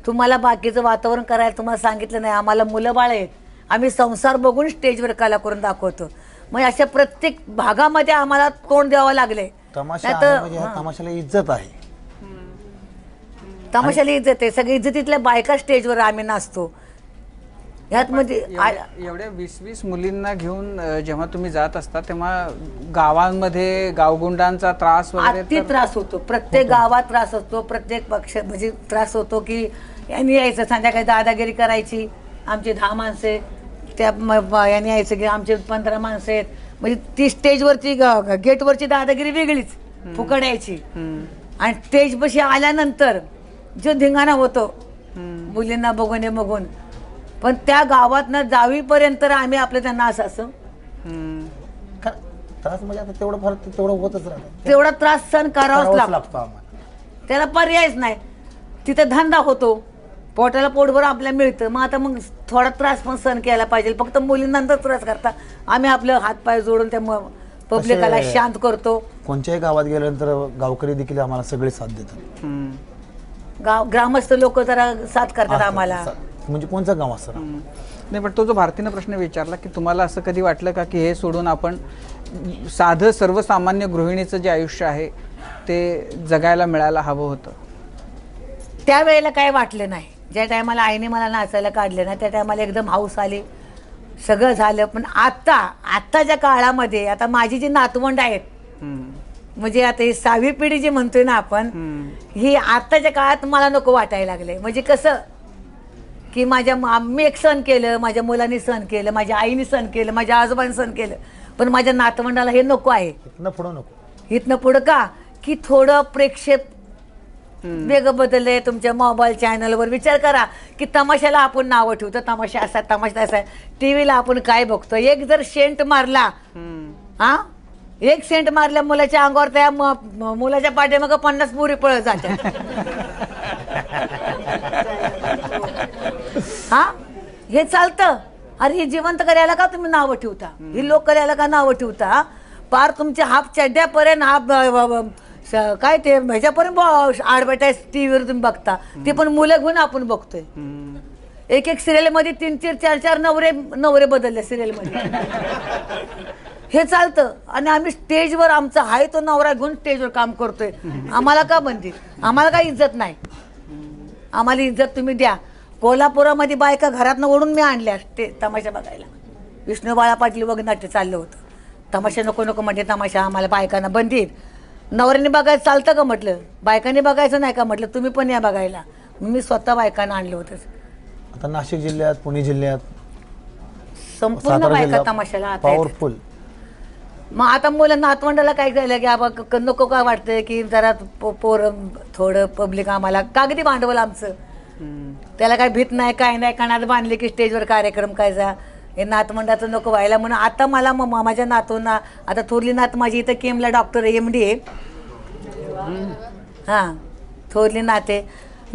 तुम्हाला बाकीचं वातावरण करायला तुम्हाला सांगितलं नाही, आम्हाला मुलं बाळ आहेत, आम्ही संसार बघून स्टेजवर कला करून दाखवतो. मग अशा प्रत्येक भागामध्ये आम्हाला तोंड द्यावं लागले. तमाशा आहे म्हणजे ह्या तमाशाला इज्जत आहे. तमाशाला इज्जत आहे, सगळी इज्जतीतल्या बायका स्टेजवर आम्ही नाचतो. ह्यात म्हणजे एवढ्या 20-20 मुलींना घेऊन जेव्हा तुम्ही जात असता तेव्हा गावांमध्ये गावगुंडांचा त्रास वगैरे अति त्रास होतो, प्रत्येक गावात त्रास होतो, प्रत्येक पक्ष म्हणजे त्रास होतो की यांनी यायचं संध्याकाळी दादागिरी करायची, आमची 10 माणसे त्या यांनी यायचं की आमचे 15 माणसं आहेत, म्हणजे ती स्टेजवरची गेटवरची दादागिरी वेगळीच फुकट यायची. आणि स्टेज बशी आल्यानंतर जो धिंगाणा होतो मुलींना बघून पण त्या गावातनं जावीपर्यंत आम्ही आपलं त्यांना असं त्रास म्हणजे आता तेवढं फार तेवढं होतच राहतं, तेवढा त्रास सहन करावाच लागतो लागतो आम्हाला. त्याला पर्यायच नाही. तिथे धंदा होतो, पोटाला पोटभर आपल्याला मिळतं, मग आता मग थोडा त्रास पण सहन केला पाहिजे. फक्त मुलींना त्रास करता आम्ही आपलं हातपाय जोडून त्या पब्लिकाला शांत करतो. कोणत्याही गावात गेल्यानंतर गावकरी देखील आम्हाला सगळे साथ देतात. ग्रामस्थ लोक जरा साथ करतात आम्हाला. म्हणजे कोणचं गाव असतं नाही, पण तो जो भारतीनं प्रश्न विचारला की तुम्हाला असं कधी वाटलं का की हे सोडून आपण साधं सर्वसामान्य गृहिणीचं जे आयुष्य आहे ते जगायला मिळायला हवं होतं? त्यावेळेला काय वाटलं नाही. ज्या टायमाला आईने मला नाचायला काढलं ना त्या टायमाला एकदम हाऊस आली, सगळं झालं. पण आत्ताच्या काळामध्ये आता माझी जी नातवंड आहेत म्हणजे आता ही 6वी पिढी जी म्हणतोय ना आपण, ही आत्ताच्या काळात मला नको वाटायला लागले. म्हणजे कसं की मी एक सण केलं, माझ्या मुलांनी सण केलं, माझ्या आईने सण केलं, माझ्या आजोबांनी सण केलं, पण माझ्या नातवंडाला हे नको आहे. इथनं पुढं का की थोडं प्रेक्षक वेगळं बदललंय. तुमच्या मोबाईल चॅनलवर विचार करा की तमाशाला आपण नावं ठेवतो, तमाशा असा तमाशा असा. टीव्हीला आपण काय बघतो, एक जर सेंट मारला, एक सेंट मारल्या मुलाच्या अंगावर त्या मुलाच्या पाठीमागं 50 पुरी पळत जातात. हे चालतं? अरे हे जिवंत करायला का तुम्ही नावं ठेवता, ही लोक करायला का नावं ठेवता? पार तुमच्या हाफ चड्ड्यापर्यंत हाफ काय ते ह्याच्यापर्यंत ॲडव्हर्टाईज टीव्हीवर तुम्ही बघता, ते पण मुलं घेऊन आपण बघतोय. एक सिरियल मध्ये 3-3, 4-4 नवरे बदलले सिरियल मध्ये. हे चालतं? आणि आम्ही स्टेजवर आमचा हाय तो नवरा घेऊन स्टेजवर काम करतोय, आम्हाला का बंदी? आम्हाला काय इज्जत नाही? आम्हाला इज्जत तुम्ही द्या. कोल्हापुरामध्ये बायका घरातनं ओढून मी आणल्या तमाशा बघायला. विष्णू बाळा पाटील वगनाट्य चाललं होतं. तमाशा नको नको म्हणजे तमाशा आम्हाला बायकांना बंदीत. नवऱ्याने बघायचं चालतं का म्हटलं, बायकांनी बघायचं नाही का म्हटलं, तुम्ही पण या बघायला. मी स्वतः बायकांना आणलं होतं. आता नाशिक जिल्ह्यात, पुणे जिल्ह्यात संपूर्ण बायका तमाशाला पॉवरफुल. मग आता मुलं नातवंडाला काय झालं की आबा नको काय वाटतंय की जरा पोरं थोडं पब्लिक आम्हाला कागदी भांडवल आमचं त्याला काय भीत नाही काय नाही कानात बांधले की स्टेजवर कार्यक्रम करायचा हे नातवंडाचं नको व्हायला म्हणून आता मला माझ्या नातूंना आता थोरली नात माझी इथं केमला डॉक्टर MD आहे हां थोरली नाते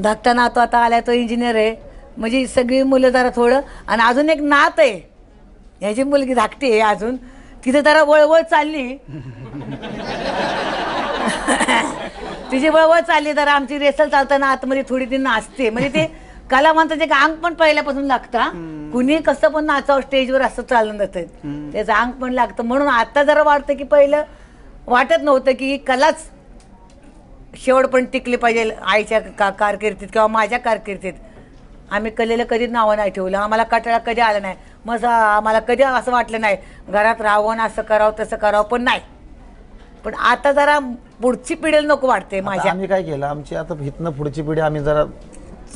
धाकटा नातू आता आलाय तो इंजिनियर आहे म्हणजे सगळी मुलं जरा थोडं आणि अजून एक नात आहे ह्याची मुलगी धाकटी आहे अजून तिथे जरा वळवळ चालली तिची वळवळ चालली जरा आमची रेसल चालताना आतमध्ये थोडी ती नाचते म्हणजे ते कलावंताचे अंग पण पहिल्यापासून लागतं कुणी कसं पण नाचावं स्टेजवर असं चालून जातं त्याचं अंग पण लागतं म्हणून आता जरा वाटतं की पहिलं वाटत नव्हतं की कलाच शेवट पण टिकली पाहिजे आईच्या कारकिर्दीत किंवा माझ्या कारकिर्दीत आम्ही कलेला कधीच नावं नाही ठेवलं आम्हाला कटाळा कधी आला नाही मग आम्हाला कधी असं वाटलं नाही घरात राहावं ना असं करावं तसं करावं पण नाही पण आता जरा पुढची पिढी नको वाटते माझ्या आम्ही काय केलं आमची आता इथनं पुढची पिढी आम्ही जरा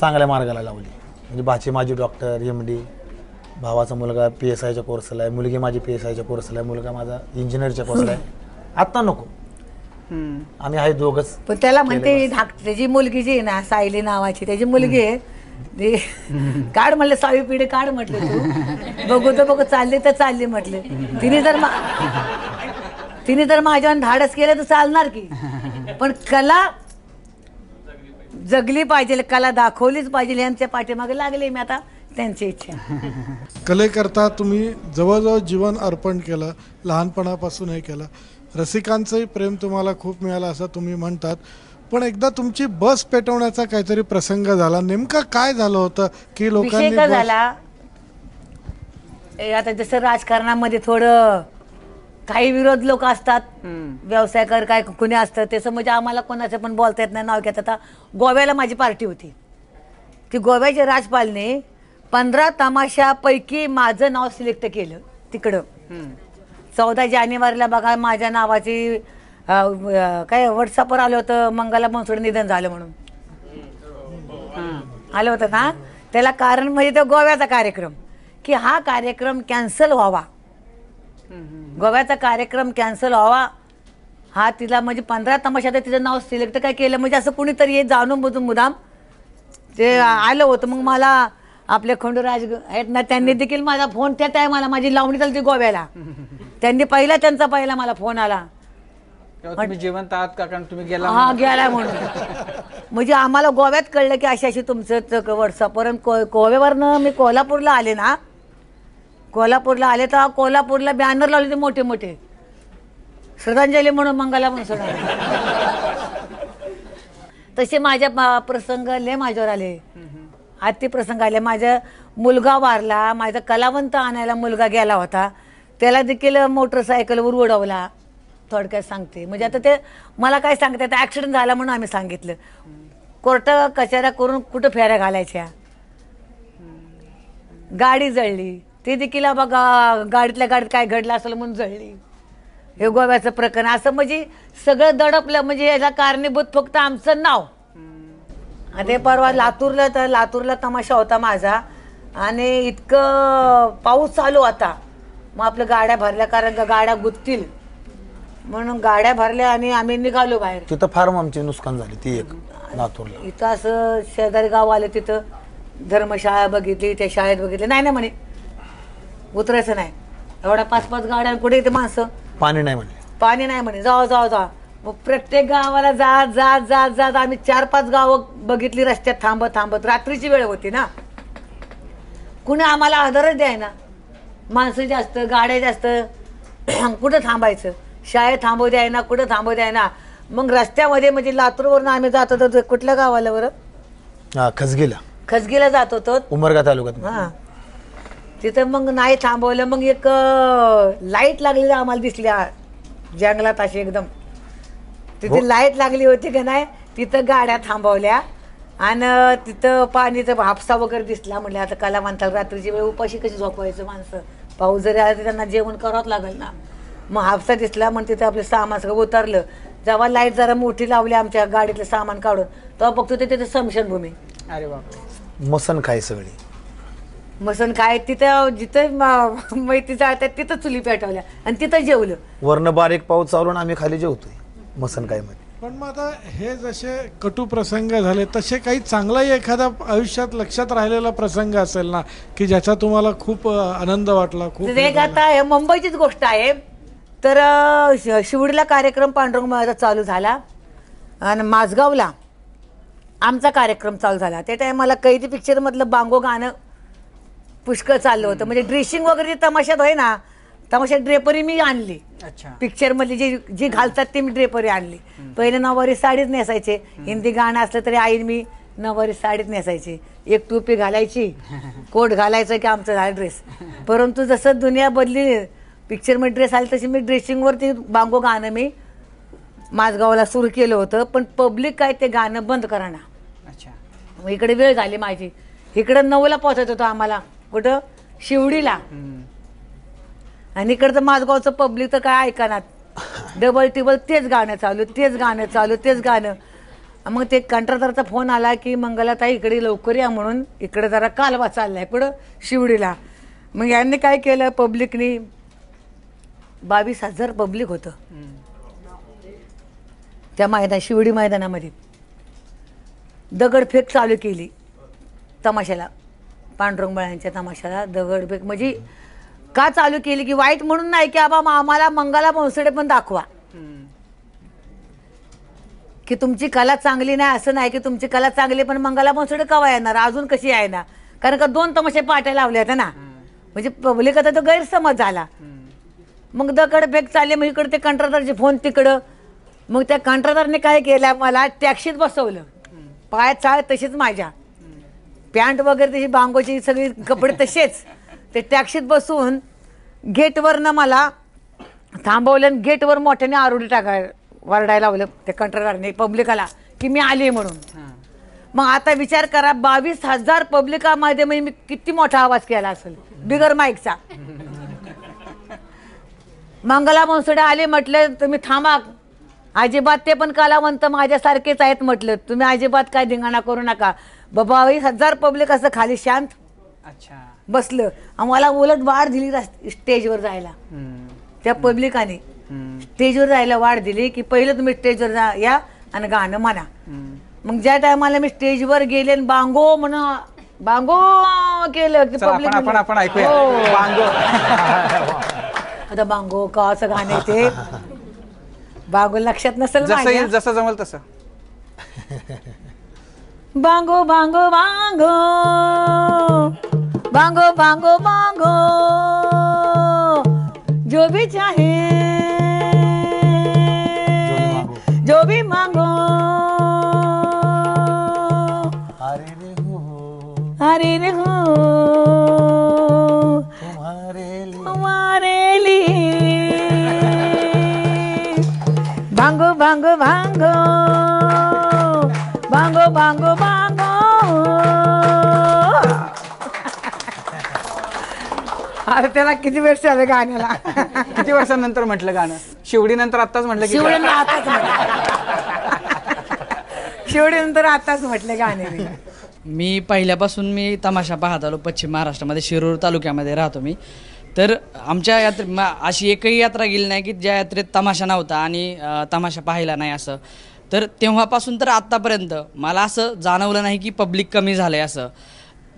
चांगल्या मार्गाला लावली म्हणजे भाची माझी डॉक्टर MD भावाचा मुलगा PSIच्या कोर्सला आहे मुलगी माझी PSIच्या कोर्सला आहे मुलगा माझा इंजिनिअरच्या कोर्सला आहे आता नको आम्ही आहे दोघच पण त्याला म्हणते त्याची मुलगी जी आहे ना सायली नावाची त्याची मुलगी आहे काढ म्हटलं 6वी पिढी काढ म्हटलं तू बघू तर बघू चालली तर चालली म्हटले तिने जर माझ्यावर धाडस केलं तर चालणार की पण कला जगली पाहिजे कला दाखवलीच पाहिजे यांच्या पाठीमागे लागले मी आता त्यांची इच्छा कलेकरता तुम्ही जवळजवळ जीवन अर्पण केलं लहानपणापासून हे केलं रसिकांचंही प्रेम तुम्हाला खूप मिळालं असं तुम्ही म्हणतात पण एकदा तुमची बस पेटवण्याचा काहीतरी प्रसंग झाला नेमका काय झालं होतं की लोकांनी विषय का झाला आता जसं राजकारणामध्ये थोडं काही विरोध लोक असतात व्यवसायकर काय कुणी असतं त्याचं म्हणजे आम्हाला कोणाचं पण बोलता येत नाही नाव घेत आता गोव्याला माझी पार्टी होती ती गोव्याच्या राज्यपालने 15 तमाशापैकी माझं नाव सिलेक्ट केलं तिकडं 14 जानेवारीला बघा माझ्या नावाची काय व्हॉट्सअपवर आलं होतं मंगला बनसोडे निधन झालं म्हणून आलं होतं ना त्याला कारण म्हणजे तो गोव्याचा कार्यक्रम की हा कार्यक्रम कॅन्सल व्हावा गोव्याचा कार्यक्रम कॅन्सल व्हावा हा तिला म्हणजे 15 तमाशात तिचं नाव सिलेक्ट काय केलं म्हणजे असं कुणीतरी जाणून बुजून मुदाम ते आलं होतं मग मला आपले खंडूराज आहेत ना त्यांनी देखील माझा फोन त्या टायमाला माझी लावणी चालती गोव्याला त्यांनी त्यांचा पहिला मला फोन आला तुम्ही जिवंत आहात का कारण तुम्ही गेला हा गेला म्हणून म्हणजे आम्हाला गोव्यात कळलं की अशी तुमचं व्हॉट्सअपवर गोव्यावरनं मी कोल्हापूरला आले ना कोल्हापूरला आले तर कोल्हापूरला बॅनर लावले ते मोठे मोठे श्रद्धांजली म्हणून मंगला म्हणून तसे माझ्या प्रसंग लय माझ्यावर आले अति प्रसंग आले माझा मुलगा वारला माझा कलावंत आणायला मुलगा गेला होता त्याला देखील मोटरसायकलवर उडवला थोडक्यात सांगते म्हणजे आता ते मला काय सांगते आता ॲक्सिडेंट झाला म्हणून आम्ही सांगितलं कोर्ट कचऱ्या करून कुठं फेऱ्या घालायच्या गाडी जळली ते देखील बघा गाडीतल्या गाडीत काय घडलं असेल म्हणून जळली हे गोव्याचं प्रकरण असं म्हणजे सगळं दडपलं म्हणजे याला कारणीभूत फक्त आमचं नाव ते परवा लातूरला तमाशा होता माझा आणि इतकं पाऊस चालू होता मग आपल्या गाड्या भरल्या कारण गाड्या गुंततील म्हणून गाड्या भरल्या आणि आम्ही निघालो बाहेर तिथं फार आमची नुकसान झाली ती एक लातूरला इथं असं शेजारी गाव आले तिथं धर्मशाळा बघितली त्या शाळेत बघितली नाही म्हणे उतरायचं नाही एवढ्या 5-5 गाड्या कुठे येते माणसं पाणी नाही म्हणे जाऊ मग प्रत्येक गावाला जात आम्ही 4-5 गावं बघितली रस्त्यात थांबत रात्रीची वेळ होती ना कुणी आम्हाला आधारच द्याय ना माणसं जास्त गाड्या जास्त कुठं थांबायचं शाळेत थांबू द्याय ना कुठं थांबू द्याय ना मग रस्त्यामध्ये म्हणजे लातूरवरून आम्ही जात होतो कुठल्या गावाला बरं खसगीला जात होतो उमरगा तालुक्यात हा तिथं मग नाही थांबवलं मग एक लाईट लागलेली आम्हाला दिसल्या जंगलात अशी एकदम तिथे लाईट लागली होती का नाही तिथं गाड्या थांबवल्या आणि तिथं पाणीचा हापसा वगैरे दिसला म्हटलं आता कलावंताला रात्रीची वेळ उपाशी कशी झोपवायचं माणसं पाऊस जरी आला तर त्यांना जेवण करावंच लागेल ना मग हापसा दिसला मग तिथं आपलं सामान सगळं उतरलं जेव्हा लाईट जरा मोठी लावली आमच्या गाडीतलं सामान काढून तेव्हा बघतो ते तिथे स्मशानभूमी अरे बाप मसन खाय सगळी मसन काय तिथं जिथं मैती जाळतात तिथं चुली पेटवल्या आणि तिथं जेवलं. वरनं बारीक पाऊस चालून आम्ही खाली जेवतोय मसन काय मध्ये. पण मग आता हे जसे कटू प्रसंग झाले तसे काही चांगलाही एखादा आयुष्यात लक्षात राहिलेला प्रसंग असेल ना की ज्याचा तुम्हाला खूप आनंद वाटला? खूप एक आता हे मुंबईचीच गोष्ट आहे. तर शिवडीला कार्यक्रम पांडुरंग महाराजा चालू झाला आणि माझगावला आमचा कार्यक्रम चालू झाला. त्या टायमाला कैदी पिक्चरमधलं बांगो गाणं पुष्कळ चाललं होतं. म्हणजे ड्रेसिंग वगैरे तमाशात होय ना, तमाशात ड्रेपरी मी आणली. अच्छा. पिक्चर मधली जी घालतात ती मी ड्रेपरी आणली. पहिले नऊवारी साडीच नेसायचे. हिंदी गाणं असलं तरी आई मी नऊवारी साडीच नेसायची. एक टोपी घालायची, कोट घालायचं की आमचं झालं ड्रेस. परंतु जसं दुनिया बदली, पिक्चरमध्ये ड्रेस आले तशी मी ड्रेसिंगवरती बांगो गाणं मी माझगावला सुरू केलं होतं. पण पब्लिक काय ते गाणं बंद करा. अच्छा. मग इकडे वेळ झाली माझी. इकडं 9ला पोहोचायचं होतं आम्हाला. कुठं? शिवडीला. आणि इकडचं माझगावचं पब्लिक तर काय ऐकणार. डबल टिबल तेच गाणं चालू, तेच गाणं चालू, तेच गाणं. मग ते कंत्राटदाराचा फोन आला की मंगलाताई इकडे लवकर या म्हणून. इकडे जरा कालवा चाललाय पुढं शिवडीला. मग यांनी काय केलं, पब्लिकनी 22,000 पब्लिक होतं त्या शिवडी मैदानामध्ये. दगडफेक चालू केली तमाशाला, पांडुरंग बळ्यांच्या तमाशाला दगडफेक. म्हणजे का चालू केली की वाईट म्हणून नाही की आबा आम्हाला मंगला बोंसडे पण दाखवा, की तुमची कला चांगली नाही असं नाही, की तुमची कला चांगली पण मंगला बोंसडे कवा येणार, अजून कशी आहे ना. कारण का 2 तमाशे पाट्या लावले होते ना. म्हणजे पब्लिक आता तो गैरसमज झाला. मग दगडफेक चालले. मग इकडे ते कंत्राटदारचे फोन तिकडं. मग त्या कंत्राटदारने काय केलं, मला टॅक्सीत बसवलं. पायात चाळ तशीच माझ्या, पॅन्ट वगैरे तशी बांगोची सगळी कपडे तसेच. ते टॅक्सीत बसून गेटवरनं मला थांबवलं आणि गेटवर मोठ्याने आरोडी वरडायला लावलं त्या कंत्राटदारने पब्लिकाला की मी आली म्हणून. मग आता विचार करा 22,000 पब्लिकामध्ये मी किती मोठा आवाज केला असेल बिगर माईकचा. मंगला बोंसडे आले, म्हटलं तुम्ही थांबा, अजिबात ते पण कलावंत माझ्यासारखेच आहेत म्हटलं, तुम्ही अजिबात काय धिंगाणा करू नका. 22,000 पब्लिक असं खाली शांत अच्छा बसलं. आम्हाला उलट वाढ दिली स्टेजवर जायला. त्या पब्लिकाने स्टेजवर जायला वाढ दिली की पहिलं तुम्ही स्टेजवर या आणि गाणं म्हणा. मग ज्या टायमाला मी स्टेजवर गेले आणि बांगो म्हणून बांगो केलं की पब्लिक आपण ऐकूया बांगो. आता बांगो का असं गाणं ते बांगो लक्षात नसेल माझ्या. जसं जमल तसं. बांगो बांगो बांगो बांगो बांगो बांगो जो भी चाहे जो भी मांगो अरे रे हो तुम्हारे लिए बांगो बांगो बांगो बांगो बांगो बांगो. अरे त्याला किती वर्ष आले गाण्याला. किती वर्षांनंतर म्हटलं गाणं? शिवडी नंतर आताच म्हटलं की शिवडी आताच शिवडी नंतर आताच म्हटलं गाणे. मी पहिल्यापासून मी तमाशा पाहत आलो. पश्चिम महाराष्ट्रामध्ये शिरूर तालुक्यामध्ये राहतो मी. तर आमच्या अशी एकही यात्रा गेली नाही की ज्या यात्रेत तमाशा नव्हता आणि तमाशा पाहिला नाही असं. तर तेव्हापासून तर आत्तापर्यंत मला असं जाणवलं नाही की पब्लिक कमी झालं आहे असं.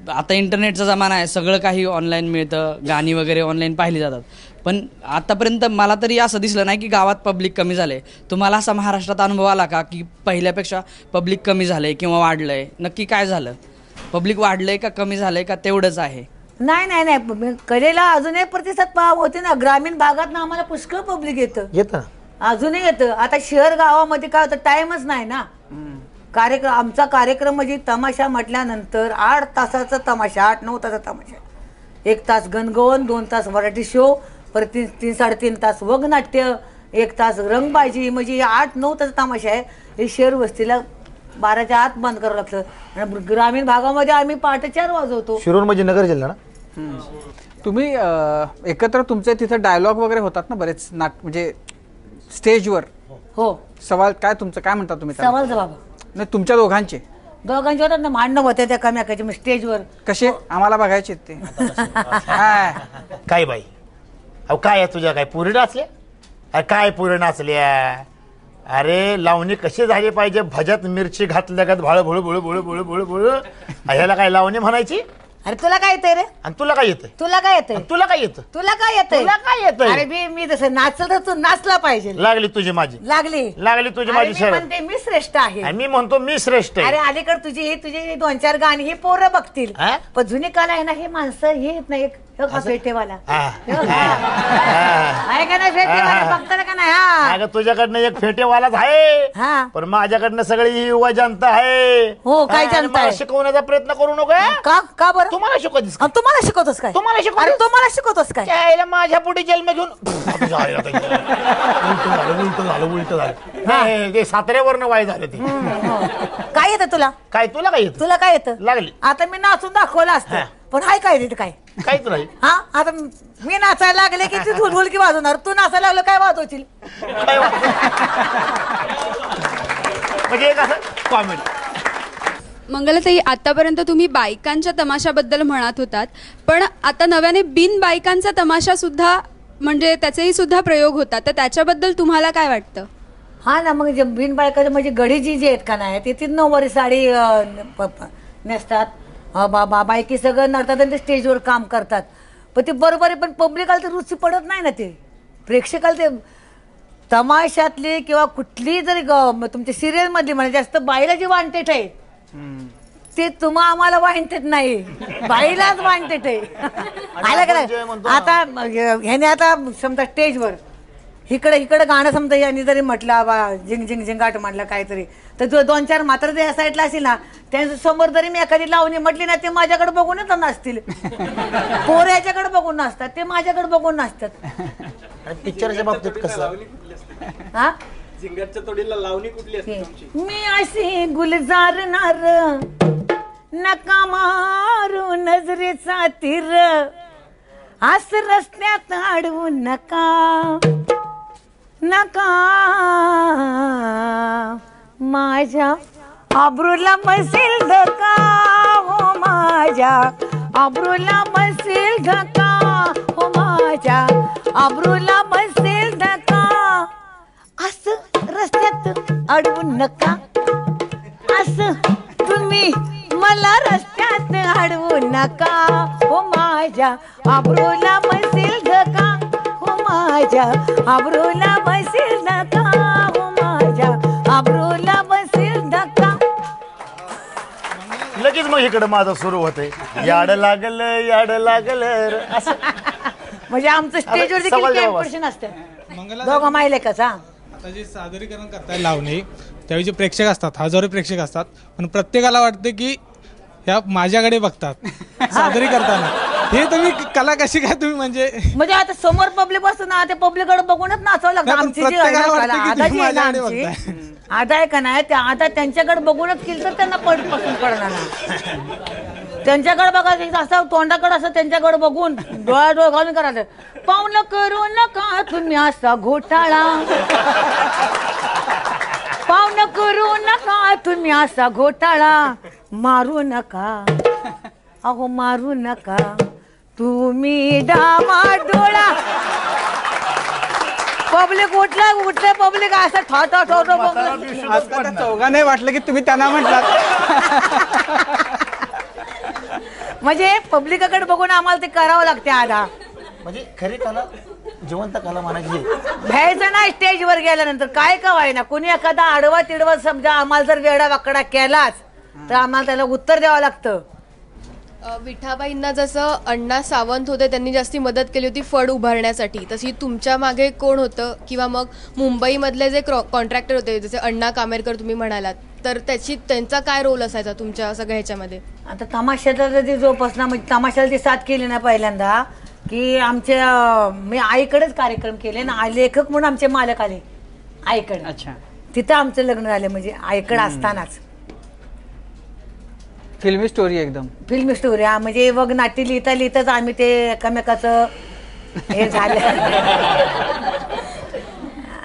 आता इंटरनेटचा जमाना आहे, सगळं काही ऑनलाईन मिळतं, गाणी वगैरे ऑनलाईन पाहिली जातात. पण आत्तापर्यंत मला तरी असं दिसलं नाही की गावात पब्लिक कमी झालं आहे. तुम्हाला असा महाराष्ट्रात अनुभव आला का की पहिल्यापेक्षा पब्लिक कमी झालं आहे किंवा वाढलं आहे? नक्की काय झालं? पब्लिक वाढलं आहे का कमी झालं आहे का तेवढंच आहे? नाही नाही नाही, कलेला अजूनही प्रतिसाद होते ना. ग्रामीण भागात ना आम्हाला पुष्कळ पब्लिक येतं, अजूनही येतं. आता शहर गावामध्ये काय होतं, टाइमच नाही ना. कार्यक्रम आमचा कार्यक्रम म्हणजे तमाशा म्हटल्यानंतर 8 तासाचा तमाशा, 8-9 तासाचा तमाशा. 1 तास गणगवण, 2 तास व्हरायटी शो, परत 3-3.5 तास वगनाट्य, 1 तास रंगबाजी. म्हणजे 8-9 तास तमाशा आहे. हे शहर वस्तीला 12च्या आत बंद करावं लागतं. आणि ग्रामीण भागामध्ये आम्ही पहाटे 4 वाजवतो. शिरूर म्हणजे नगर जिल्हा ना. तुम्ही एकत्र तुमचे तिथे डायलॉग वगैरे होतात ना बरेच म्हणजे स्टेजवर. हो. सवाल काय तुमचं काय म्हणता तुम्ही त्याला? सवाल जबाब नाही तुमच्या दोघांचे दोघांची होतात ना भांडणं होते त्या कम्याकाची मग स्टेजवर. कसे आम्हाला बघायचे ते हा. काय बाई, अहो काय आहे तुझ्या, काय पुरी नाचल्या? अरे काय पुरी नाचल्या? अरे लावणी कशी झाली पाहिजे, भज्यात मिरची घातल्या का भाळ भुळ भुळ भुळ भुळ भुळ भुळ, ह्याला काय लावणी म्हणायची? अरे तुला काय येतंय रे? आणि तुला काय येतंय? तुला काय येतंय? तुला काय येतं? तुला काय येतंय? तुला काय येतंय? अरे मी जसं नाचलं तर तू नाचला पाहिजे. लागली तुझी माझी, लागली लागली तुझी अरे माझी मी शरद. म्हणते मी श्रेष्ठ आहे. आणि मी म्हणतो मी श्रेष्ठ अरे आहे. अलीकडे तुझी 2-4 गाणी ही पोरं बघतील, हा? पण जुनी कला आहे ना, हे माणसं हे येत नाही. फेटेवाला हा. आहे का नाही फेटेवाला, बघताना का नाही? हा अगं तुझ्याकडनं एक फेटेवालाच आहे, हा पण माझ्याकडनं सगळी युवा जनता आहे. हो, काय आणि जनता मला आहे? शिकवण्याचा प्रयत्न करू नको. का बरं? तुम्हाला शिकवतेस? अहो, तुम्हाला शिकवतोस काय? तुम्हाला शिकवतोस? अरे तुम्हाला शिकवतोस काय? त्याला माझ्या पुढे जन्म घेऊन उलट झालं. नाही, ते साताऱ्यावरनं वाय झालं ते. काय येतं तुला? काय तुला काय येतं? तुला काय येतं? लागली आता मी नाचून दाखवलं असतं, हा. पण हाय काय तिथे काय? काहीच नाही. हा आता मी नाचायला लागले की तू ढोलकी वाजवणार, तू नाचायला लागलं काय वाजवशील? काय वाटतं? म्हणजे एक असं कॉमेडी. मंगलाताई, आतापर्यंत तुम्ही बायकांच्या तमाशाबद्दल म्हणत होतात, पण आता नव्याने बिन बायकांचा तमाशा सुद्धा म्हणजे त्याचेही सुद्धा प्रयोग होतात, तर त्याच्याबद्दल तुम्हाला काय वाटतं? हा ना, मग बिन बायकाचं म्हणजे गडीजी जी आहेत का नाही, ते ती नऊवारी साडी नेसतात, बायकी सगळं नडतात आणि ते स्टेजवर काम करतात. पण ते बरोबर आहे, पण पब्लिकाला ते रुची पडत नाही ना. ते प्रेक्षकाला ते तमाशातली किंवा कुठली जरी तुमच्या सिरियल मधली म्हणा, जास्त बाईला जी वांटेट आहे ते आम्हाला वांटेट नाही, बाईलाच वांटेट आहे. आलं का नाही? आता ह्याने आता समजा स्टेजवर इकडे गाणं समजा यांनी जरी म्हटलं बा झिंग झिंग झिंगाट म्हटलं काहीतरी, तर तू 2-4 मात्र त्या साईडला असेल ना, त्यांच्या समोर जरी मी एखादी लावणी म्हटली ना, ते माझ्याकडे बघूनच नाचतील. पोरं याच्याकडे बघून नाचतात, ते माझ्याकडे बघून नाचतात. पिक्चरच्या बाबतीत कसं? हा, झिंगाटच्या तोडीला लावणी कुठली असते तुमची? मी अशी गुलजारणार नका मारू नजरेचा तीर, आस रस्त्यात अडवू नका नका, माझ्या आब्रूला बसेल धक्का, हो माझ्या आब्रूला बसेल धक्का, हो माझ्या आब्रूला बसेल धक्का, असं रस्त्यात अडवू नका, असं तुम्ही मला रस्त्यात अडवू नका, हो माझ्या आब्रूला बसेल धक्का, हो माझ्या आब्रूला बसेल धक्का, हो माझ्या आब्रूला बसेल धक्का. लगेच मग इकडे माझं सुरू होतंय, याड लागलं असं. म्हणजे आमचं स्टेजवर देखील सवाल जवाब कॉम्पिटिशन असतं, दोघं माहिले कसा. आता जे सादरीकरण करताय लावणी, त्यावेळी जे प्रेक्षक असतात, हजारो प्रेक्षक असतात, पण प्रत्येकाला वाटतं की ह्या माझ्याकडे बघतात सादरी करताना. हे तुम्ही कला कशी काय तुम्ही म्हणजे आता समोर पब्लिक बसतं ना, ते पब्लिककडे बघूनच नाचावं लागतं. नाही, पण आमची जी प्रत्येकाला वाटतं की आधा जी आहे ना, तुम्ही आमची आधा आहे का नाही, त्या आधा त्यांच्याकडे बघूनच केलं तर त्यांना पसंत पडणार ना. त्यांच्याकडे बघायचं असं, तोंडाकडे असं त्यांच्याकडे बघून डोळा घालून करायचं, पाहुणं करू नका तुम्ही असा घोटाळा, पाहुणं करू नका तुम्ही असा घोटाळा, मारू नका अहो मारू नका तुम्ही डामा डोळा. पब्लिक उठलं पब्लिक असं ठो चौघा नाही वाटलं की तुम्ही त्यांना म्हटलात. म्हणजे पब्लिकाकडे बघून आम्हाला ते करावं लागते आधा. म्हणजे खरी कला, जिवंत कला म्हणायची. भ्यायचं नाही स्टेजवर गेल्यानंतर, काय का व्हायना, कोणी एखादा आडवा तिडवा समजा आम्हाला जर वेडा वाकडा केलाच तर आम्हाला त्याला उत्तर द्यावं लागतं. विठाबाईंना जसं अण्णा सावंत होते, त्यांनी जास्ती मदत केली होती फड उभारण्यासाठी, तशी तुमच्या मागे कोण होतं? किंवा मग मुंबईमधले जे कॉन्ट्रॅक्टर होते, जसे अण्णा कामेरकर तुम्ही म्हणालात, तर त्यांचा काय रोल असायचा तुमच्या सगळ्या ह्याच्यामध्ये? आता तमाशाचा जर जोपासना, म्हणजे तमाशाला ती साथ केली ना पहिल्यांदा, की आमच्या मी आईकडेच कार्यक्रम केले ना, लेखक म्हणून आमचे मालक आले आईकडे. अच्छा, तिथं आमचं लग्न झालं, म्हणजे आईकडे असतानाच. फिल्मी स्टोरी एकदम फिल्मी स्टोरी. हा, म्हणजे बघ नाट्य लिहिताच आम्ही ते एकमेकाचं हे झालं.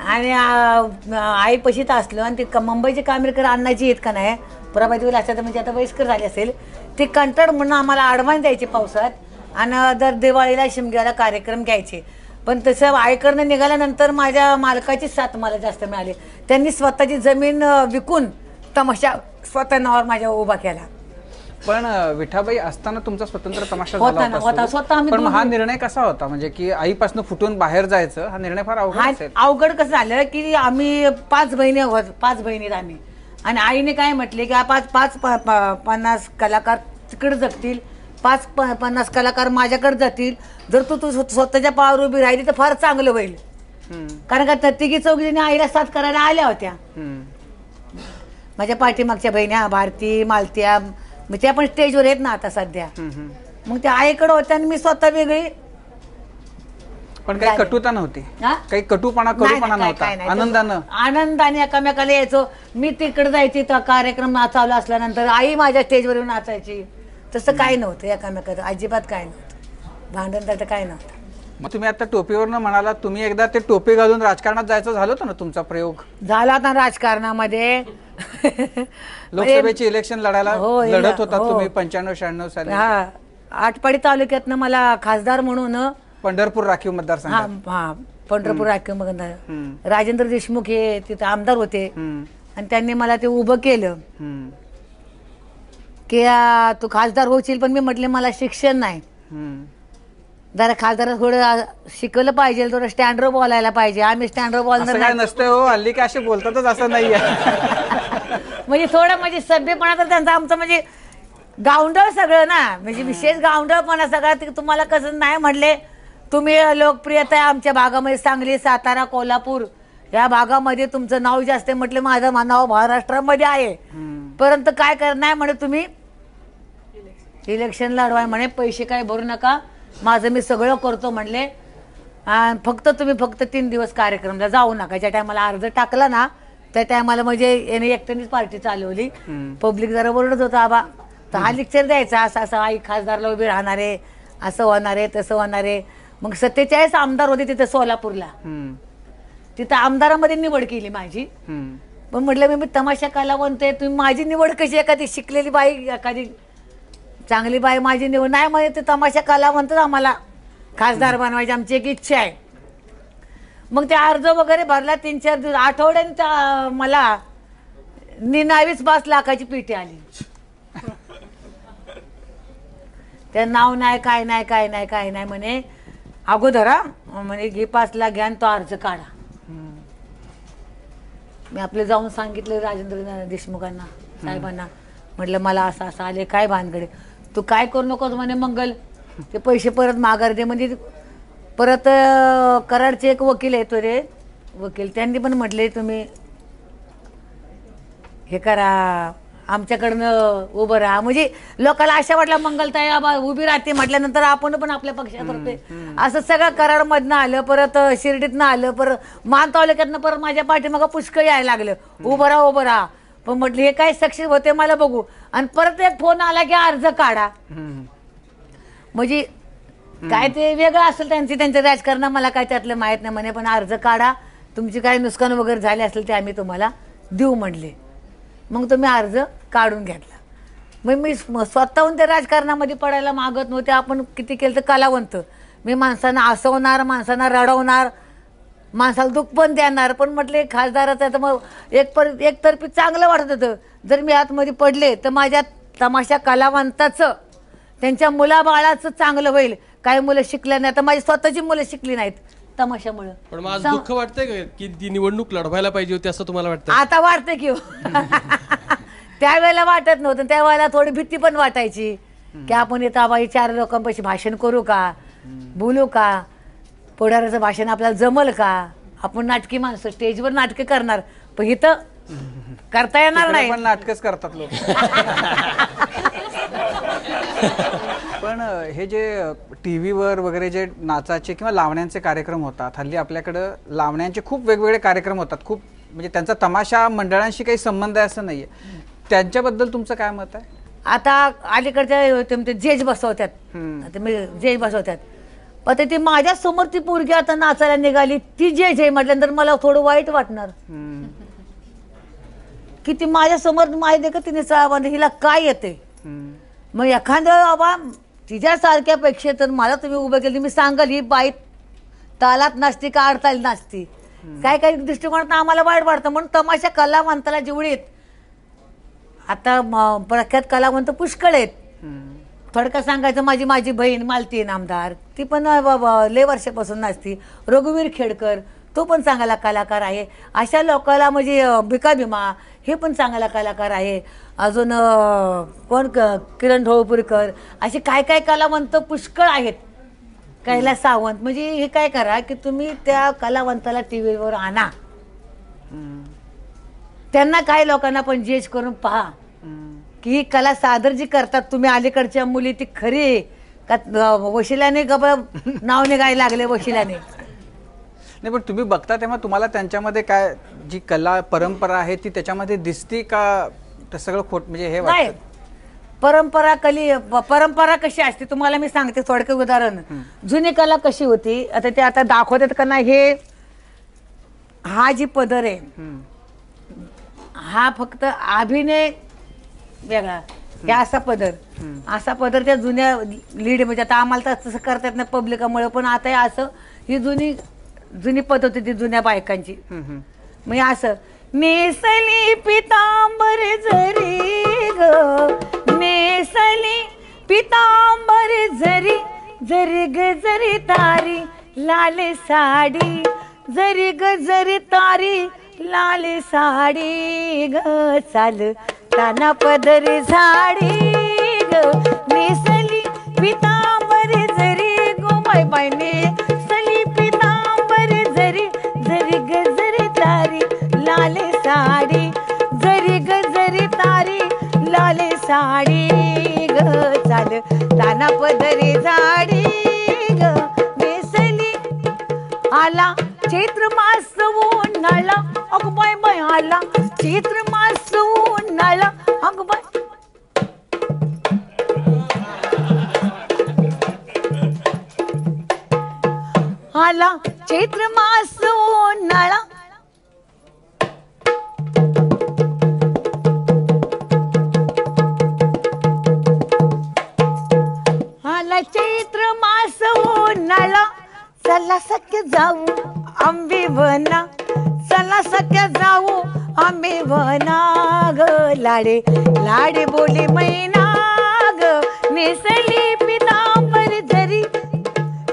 आणि आई पशीत असलो आणि ते मुंबईचे कामेरकर अण्णाजी आहेत का नाही, प्रभादेवी लाचार म्हणजे आता वयस्कर झाली असेल, ती कंटाळ म्हणून आम्हाला ॲडव्हान्स द्यायची पावसात आणि दर दिवाळीला शिमग्याला कार्यक्रम घ्यायचे. पण तसं आयकरनं निघाल्यानंतर माझ्या मालकाची साथ मला जास्त मिळाली. त्यांनी स्वतःची जमीन विकून तमाशा स्वतः नावावर माझ्या उभा केला. पण विठाबाई असताना तुमचा स्वतंत्र तमाशा होता झाला ना, होता होता. सुरू. स्वतः आम्ही पण हा दोघं- निर्णय कसा होता, म्हणजे की आईपासून फुटून बाहेर जायचं, हा निर्णय फार अवघड असेल. अवघड कसं झालं की आम्ही 5 बहिणी आहेत आम्ही, आणि आईने काय म्हटले की 50 कलाकार तिकडे जगतील, 50 कलाकार माझ्याकडे जातील. जर तू स्वतःच्या पायावर उभी राहिली तर फार चांगलं होईल. कारण का तिघी चौघीने आईला साथ करायला आल्या होत्या. माझ्या पाठीमागच्या बहिण्या भारती, मालत्या, मग त्या पण स्टेजवर आहेत ना आता सध्या. मग त्या आईकडे होत्या आणि मी स्वतः वेगळी. पण काही कटुता नव्हती, हा? काही कटुपणा नव्हता, आनंदाने एकामेकाला यायचो. मी तिकडे जायची तर कार्यक्रम चालू असल्यानंतर आई माझ्या स्टेजवर येऊन नाचायची. तसं काही नव्हतं एकामेकाचं, अजिबात काय नव्हतं, भांडण तर काय नव्हतं. मग तुम्ही आता टोपीवरनं म्हणाला, तुम्ही एकदा ते टोपी घालून राजकारणात जायचं झालं होतं ना, तुमचा प्रयोग झाला होता राजकारणामध्ये. लोकसभेची इलेक्शन लढायला हो, लढत होता हो. तुम्ही 95-96 साली. हा, आटपाडी तालुक्यातनं मला खासदार म्हणून पंढरपूर राखीव मतदारसंघ. पंढरपूर राखीव मतदार राजेंद्र देशमुख हे तिथे आमदार होते, आणि त्यांनी मला ते उभं केलं की तू खासदार होशील. पण मी म्हटले मला शिक्षण नाही, जरा खासदार थोडं शिकवलं पाहिजे, थोडं स्टँडवर बोलायला पाहिजे. आम्ही स्टँडवर बोलणार काय नसतं हो, हल्ली काय असे बोलतातच असं नाहीये. म्हणजे थोडं म्हणजे सभ्यपणा तर त्यांचा आमचं म्हणजे गावंढळ सगळं ना, म्हणजे विशेष गावंढळपणा सगळा. तुम्हाला कसं नाही म्हटले, तुम्ही लोकप्रियता आहे आमच्या भागामध्ये, सांगली, सातारा, कोल्हापूर या भागामध्ये तुमचं नाव जास्त आहे. म्हटलं माझं नाव महाराष्ट्रामध्ये आहे, परंतु काय करणार म्हणे तुम्ही इलेक्शन लढवाय म्हणे, पैसे काय भरू नका, माझं मी सगळं करतो म्हणले. फक्त तुम्ही 3 दिवस कार्यक्रमला जाऊ नका. ज्या टायमाला अर्ज टाकला ना त्या टायमाला म्हणजे याने एकट्यानेच पार्टी चालवली. पब्लिक जरा ओरडत होता, आबा तर हा लेक्चर द्यायचा, असं असं आई खासदारला उभी राहणार आहे, असं होणार आहे, तसं होणार आहे. मग 47 आमदार होते तिथे सोलापूरला, तिथं आमदारामध्ये निवड केली माझी. पण म्हटलं मी तमाशा कलावंत आहे, तुम्ही माझी निवड कशी, एखादी शिकलेली बाई, एखादी चांगली बाई माझी निवड नाही, म्हणजे ते तमाशा कलावंतच आम्हाला खासदार बनवायची आमची एक इच्छा आहे. मग ते अर्ज वगैरे भरला, 3-4 दिवस, आठवड्याने मला 29 लाखाची पेटी आली. त्या नाव नाही, काय नाही, काय नाही, काय नाही म्हणे. अगोदर म्हणे घे 5 लाख घ्या आणि तो अर्ज काढा. मी आपले जाऊन सांगितलं राजेंद्र देशमुखांना, साहेबांना, म्हटलं मला असं असं आले, काय भानगडे, तू काय करू नकोस म्हणे मंगल, ते पैसे परत माघार दे. म्हणजे परत कराडचे एक वकील आहे, तो रे वकील, त्यांनी पण म्हटले तुम्ही हे करा, आमच्याकडनं उभं राहा. म्हणजे लोकांना आशा वाटला मंगलताई आबा उभी राहते म्हटल्यानंतर आपण पण आपल्या पक्षात करतोय. असं सगळं कराडमधनं आलं, परत शिर्डीतनं आलं, परत मान तालुक्यातनं परत माझ्या पाठीमागं पुष्कळ यायला लागलं, उभं राहा. पण म्हटलं हे काय सक्सेस होते मला बघू. आणि परत एक फोन आला की अर्ज काढा. म्हणजे काय ते वेगळं असेल त्यांचं राजकारण, मला काय त्यातलं माहित नाही म्हणे, पण अर्ज काढा, तुमची काय नुकसान वगैरे झाले असेल ते आम्ही तुम्हाला देऊ म्हणले. मग तुम्ही अर्ज काढून घेतला. मग मी स्वतःहून ते राजकारणामध्ये पडायला मागत नव्हते. आपण किती केलं तर कलावंत, मी माणसांना हसवणार, माणसांना रडवणार, माणसाला दुःख पण देणार. पण म्हटले खासदाराचं तर मग एकतर्फी चांगलं वाटत होतं. जर मी आतमध्ये पडले तर माझ्या तमाशा कलावंताचं, त्यांच्या मुलाबाळाचं चांगलं होईल. काही मुलं शिकल्या नाही, तर माझी स्वतःची मुलं शिकली नाहीत तमाशामुळं. पण माझं दुःख वाटतंय का की ती निवडणूक लढवायला पाहिजे होती असं तुम्हाला वाटतं? आता वाटतं की त्यावेळेला वाटत नव्हतं. त्यावेळेला थोडी भीती पण वाटायची की आपण इथं बाई 4 लोकांपाशी भाषण करू का, बोलू का, पुढाऱ्याचं भाषण आपल्याला जमल का, आपण नाटकी माणसं स्टेजवर नाटकं करणार, पण इथं करता येणार नाही. पण नाटकच करतात लोक. पण हे जे टीव्हीवर वगैरे जे नाचाचे किंवा लावण्यांचे कार्यक्रम होतात, हल्ली आपल्याकडं लावण्यांचे खूप वेगवेगळे कार्यक्रम होतात. खूप म्हणजे त्यांचा तमाशा मंडळांशी काही संबंध आहे असं नाहीये. त्यांच्याबद्दल तुमचं काय मत आहे? आता अलीकडच्या जेज बसवतात, जेज बसवतात, पण ती माझ्या समोर ती पोरगी आता नाचायला निघाली, ती जेज आहे म्हटल्यानंतर मला थोडं वाईट वाटणार. की ती माझ्यासमोर माहिती का तिने म्हणजे हिला काय येते. मग एखाद्या बाबा तिच्यासारख्यापेक्षा तर मला तुम्ही उभं केलं मी सांगाल ही बाई तालात नसती का अडताल नसती. काय काही दृष्टिकोनात आम्हाला वाईट वाटतं म्हणून तमाशा कलावंताला जेवढीत आता प्रख्यात कलावंत पुष्कळ आहेत. थोडक्यात सांगायचं माझी बहीण मालती नामदार ती पण लय वर्षापासून नसती. रघुवीर खेडकर तो पण चांगला कलाकार आहे. अशा लोकांना म्हणजे भिका भीमा हे पण चांगला कलाकार आहे. अजून कोण किरण ढोळपुरकर असे काय काय कलावंत पुष्कळ आहेत. कैलास सावंत म्हणजे हे काय करा की तुम्ही त्या कलावंताला टी व्हीवर आणा. त्यांना काही लोकांना पण जज करून पहा की ही कला सादर जी करतात तुम्ही अलीकडच्या मुली ती खरी आहे का वशिल्याने नाव निघायला लागले वशिल्याने. नाही पण तुम्ही बघता तेव्हा तुम्हाला त्यांच्यामध्ये काय जी कला परंपरा आहे ती त्याच्यामध्ये दिसती का सगळं खोट म्हणजे हे नाही. परंपरा कशी असते तुम्हाला मी सांगते थोडक्यात उदाहरण. जुनी कला कशी होती आता ते आता दाखवतात का नाही. हे हा जी पदर आहे हा फक्त अभिनय वेगळा हे असा पदर त्या जुन्या लीड म्हणजे आता आम्हाला तसं करतात ना पब्लिकामुळे पण आता असं ही जुनी पद्धत होती जुन्या बायकांची. म्हणजे असं नेसली पितांबर जरी ग नेसली पितांबर जरी जरी ग जरी तारी लाल साडी जरी ग जरी तारी लाल साडी ग चाल ताना पदरी झाडी ग नेसली पितांबर जरी गो बाय बाय नेसली पितांबर जरी जरी ग जरी तारी लाल साडी जरी ग जरी तारी लाल साडी ग चाल ताना पदरी झाडी ग नेसली. आला चैत्र मास उन्हाळा अग बाय बाय आला चैत्र मास उन्हाळा अग बाय. आला चैत्र मास उन्हाळा आला चैत्र मास उन्हाळा चला सख्य जाऊ आंबे वना चला सख्या जाऊ आंबे वना ग लाडे लाडे बोले मैना ग नेसली पितांबर जरी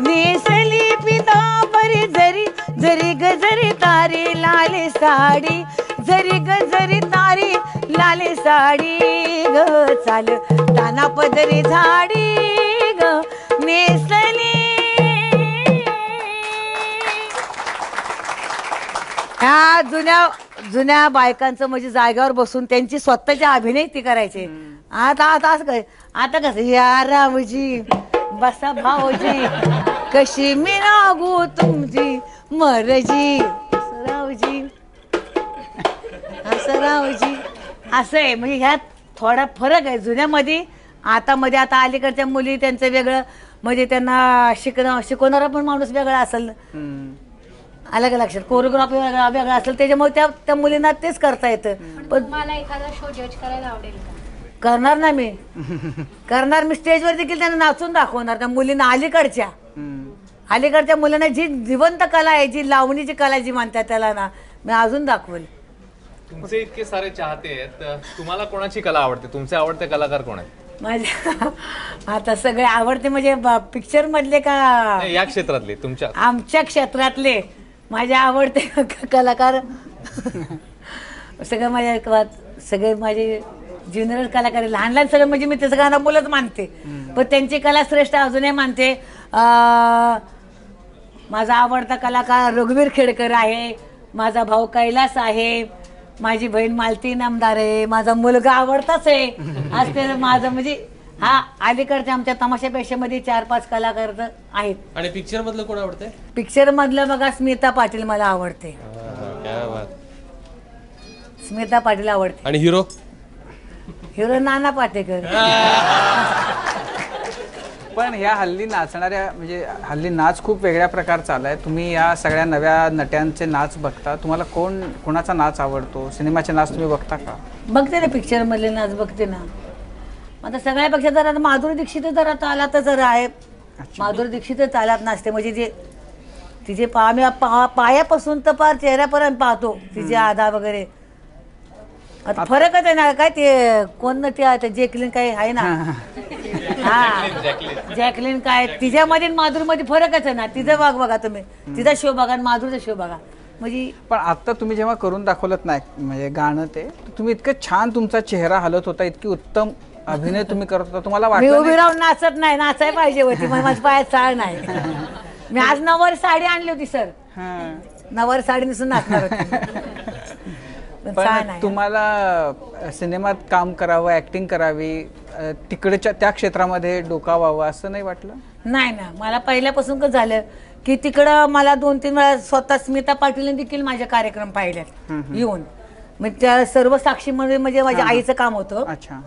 नेसली पितांबर जरी जरी ग जरी तारी लाल साडी जरी ग जरी तारी लाल साडी ग चाल ताना पदरी झाडी ग नेसली. ह्या जुन्या बायकांचं म्हणजे जागेवर बसून त्यांची स्वतःची अभिनय ती करायचे. आता असं काय आता कसं या रावजी बसा भाऊजी कशी मी रागू तुमची मरजी रावजी असं रावजी असं आहे. म्हणजे ह्यात थोडा फरक आहे जुन्यामध्ये आता अलीकडच्या मुली त्यांचं वेगळं म्हणजे त्यांना शिकवणारा पण माणूस वेगळा असेल अलग लक्षात कोरिओग्राफी वेगळा असेल त्याच्यामुळे त्या मुलींना तेच करता येतं. पण मला एखादा शो जज करायला आवडेल का? करणार ना मी मी स्टेजवर देखील त्यांना नाचून दाखवणार त्या मुलींना अलीकडच्या मुलांना जी जिवंत कला आहे जी लावणीची कला जी म्हणतात त्याला ना मी अजून दाखवेल. तुमचे इतके सारे चाहते आहेत तुम्हाला कोणाची कला आवडते तुमचे आवडते कलाकार कोण आहेत? माझ्या आता सगळे आवडते म्हणजे पिक्चर मधले का या क्षेत्रातले तुमच्या आमच्या क्षेत्रातले माझे आवडते कलाकार सगळे माझे ज्युनियर कलाकार लहान सगळे म्हणजे मी त्याचं गाणं मुलंच मानते पण त्यांची कला श्रेष्ठ अजूनही मानते. माझा आवडता कलाकार रघुवीर खेडकर आहे. माझा भाऊ कैलास आहे. माझी बहीण मालती नामदार आहे. माझा मुलगा आवडताच आहे. आज ते माझं म्हणजे हा अलीकडच्या आमच्या तमाशा पेशेमध्ये 4-5 कलाकार आहेत. आणि पिक्चर मधलं कोण आवडतंय? पिक्चर मधलं बघा स्मिता पाटील मला आवडते. स्मिता पाटील आवडते. आणि हिरो नाना पाटेकर. पण ह्या हल्ली नाचणाऱ्या म्हणजे हल्ली नाच खूप वेगळ्या प्रकारचा आलाय. तुम्ही या सगळ्या नव्या नट्यांचे नाच बघता, तुम्हाला कोणाचा नाच आवडतो? सिनेमाचे नाच तुम्ही बघता का? बघते ना, पिक्चर मधले नाच बघते ना. आता सगळ्यापेक्षा जरा माधुरी दीक्षित जरा तालातच जरा आहे. माधुरी दीक्षित तालात नाचते, म्हणजे जे तिचे आम्ही पायापासून तर पार चेहऱ्यापर्यंत पाहतो तिचे आधा वगैरे. आता फरकच आहे ना, काय ते कोण ते आता जॅकलिन काय आहे ना, हा जॅकलिन काय, तिच्यामध्ये माधुरीमध्ये फरकच आहे ना. तिचं बघा तुम्ही, तिचा शो बघा आणि माधुरीचा शो बघा. म्हणजे पण आता तुम्ही जेव्हा करून दाखवलत नाही म्हणजे गाणं ते, तुम्ही इतकं छान तुमचा चेहरा हलत होता, इतकी उत्तम अभिनय तुम्ही करत होता, तुम्हाला मी वाटलं उभी राहून नाचत नाही, नाचाय पाहिजे होती, मग माझ्या पायात चाळ नाही. मी आज नववारी साडी आणली होती सर, नववारी साडी नेसून नाचणार होती. पण तुम्हाला सिनेमात काम करावं, ऍक्टिंग करावी, तिकडच्या त्या क्षेत्रामध्ये डोकावावं असं नाही वाटलं? नाही ना, मला पहिल्यापासून कसं झालं की तिकडं मला 2-3 वेळा स्वतः स्मिता पाटीलने देखील माझे कार्यक्रम पाहिलेत येऊन. मग त्या सर्व साक्षीमध्ये म्हणजे माझ्या आईचं काम होतं. अच्छा.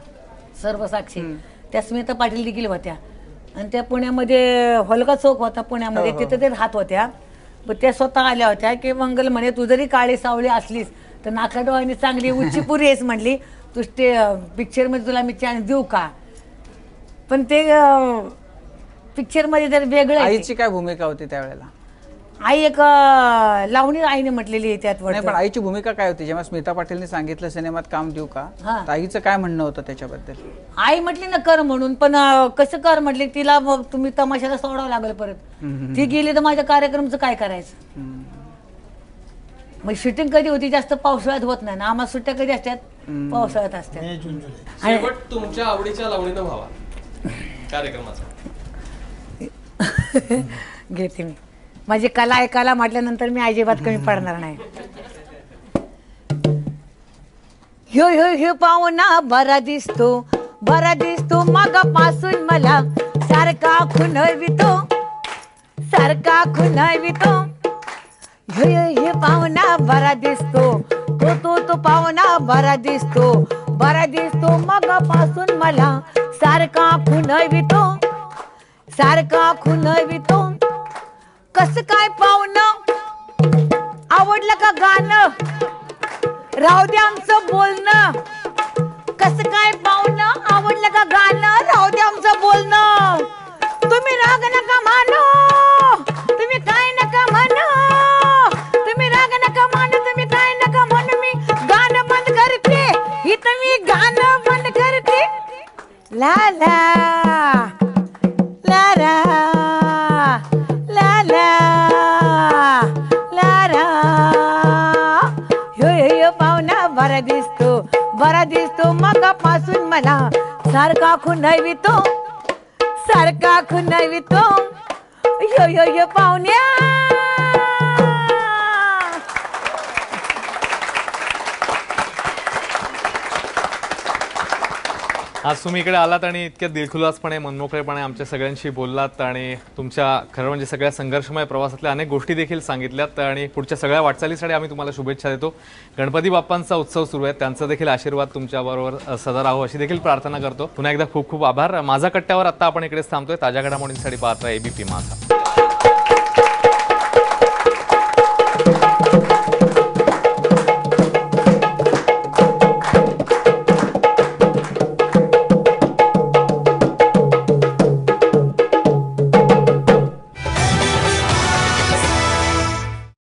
सर्व साक्षी त्या स्मिता पाटील देखील होत्या आणि त्या पुण्यामध्ये होलका चौक होता पुण्यामध्ये, तिथे ते राहत होत्या. पण त्या स्वतः आल्या होत्या की मंगल म्हणे तू जरी काळी सावळी असलीस तर नाका डोळ्याने चांगली उच्चीपुरी आहेस म्हटली, तू ते पिक्चर मध्ये तुला मी चान्स देऊ का? पण ते पिक्चर मध्ये जर वेगळं. आईची काय भूमिका होती त्यावेळेला? आई एक लावणी आईने म्हटलेली आहे त्यात. पण आईची भूमिका काय होती जेव्हा स्मिता पाटीलने सांगितलं सिनेमात काम देऊ का, तर आईचं काय म्हणणं होतं त्याच्याबद्दल? आई म्हटली ना कर म्हणून, पण कसं कर म्हटली, तिला तुम्ही तमाशाला सोडावं लागेल परत. ती गेली तर माझ्या कार्यक्रमचं काय करायचं? मग शूटिंग कधी होती? जास्त पावसाळ्यात होत नाही ना, आम्हाला सुट्ट्या कधी असतात? पावसाळ्यात असतात. शेवट तुमच्या आवडीच्या लावणीनं व्हावा कार्यक्रमाचा. घेते मी, माझी कला ऐकायला म्हटल्यानंतर मी अजिबात कमी पडणार नाही. ह्यो ह्यो ह्यो पाहुणा बरा दिसतो मगापासून मला सारखा खुणवितो. ह्यो ह्यो ह्यो पाहुणा बरा दिसतो, तो पाहुणा बरा दिसतो मगापासून मला सारखा खुणवितो. कसं काय पाहुणं, आवडलं का गाणं, राहू दे आमचं बोलणं. कसं काय पाहुणं, आवडलं का गाणं, राहू दे आमचं बोलणं. तुम्ही राग नका मानो, तुम्ही काय नका म्हणू, तुम्ही राग नका मानो, तुम्ही काय नका म्हणू. मी गाणं बंद करते, इथं मी गाणं बंद करते. ला ला ला ला ला ला ला. ह्यो पाहुणा बरा दिसतो मगापासून मला सारखा खुणवितो. ह्यो पाहुण्या. आज तुम्ही इकडे आलात आणि इतक्या दिलखुलासपणे मनमोकळेपणे आमच्या सगळ्यांशी बोललात आणि तुमच्या खरं म्हणजे सगळ्या संघर्षमय प्रवासातल्या अनेक गोष्टी देखील सांगितल्यात आणि पुढच्या सगळ्या वाटचालीसाठी आम्ही तुम्हाला शुभेच्छा देतो. गणपती बाप्पांचा उत्सव सुरू आहे, त्यांचा देखील आशीर्वाद तुमच्याबरोबर सदा राहो अशी देखील प्रार्थना करतो. पुन्हा एकदा खूप खूप आभार. माझा कट्ट्यावर आता आपण इकडेच थांबतोय. ताज्या घडामोडींसाठी पाहतोय ABP माझा.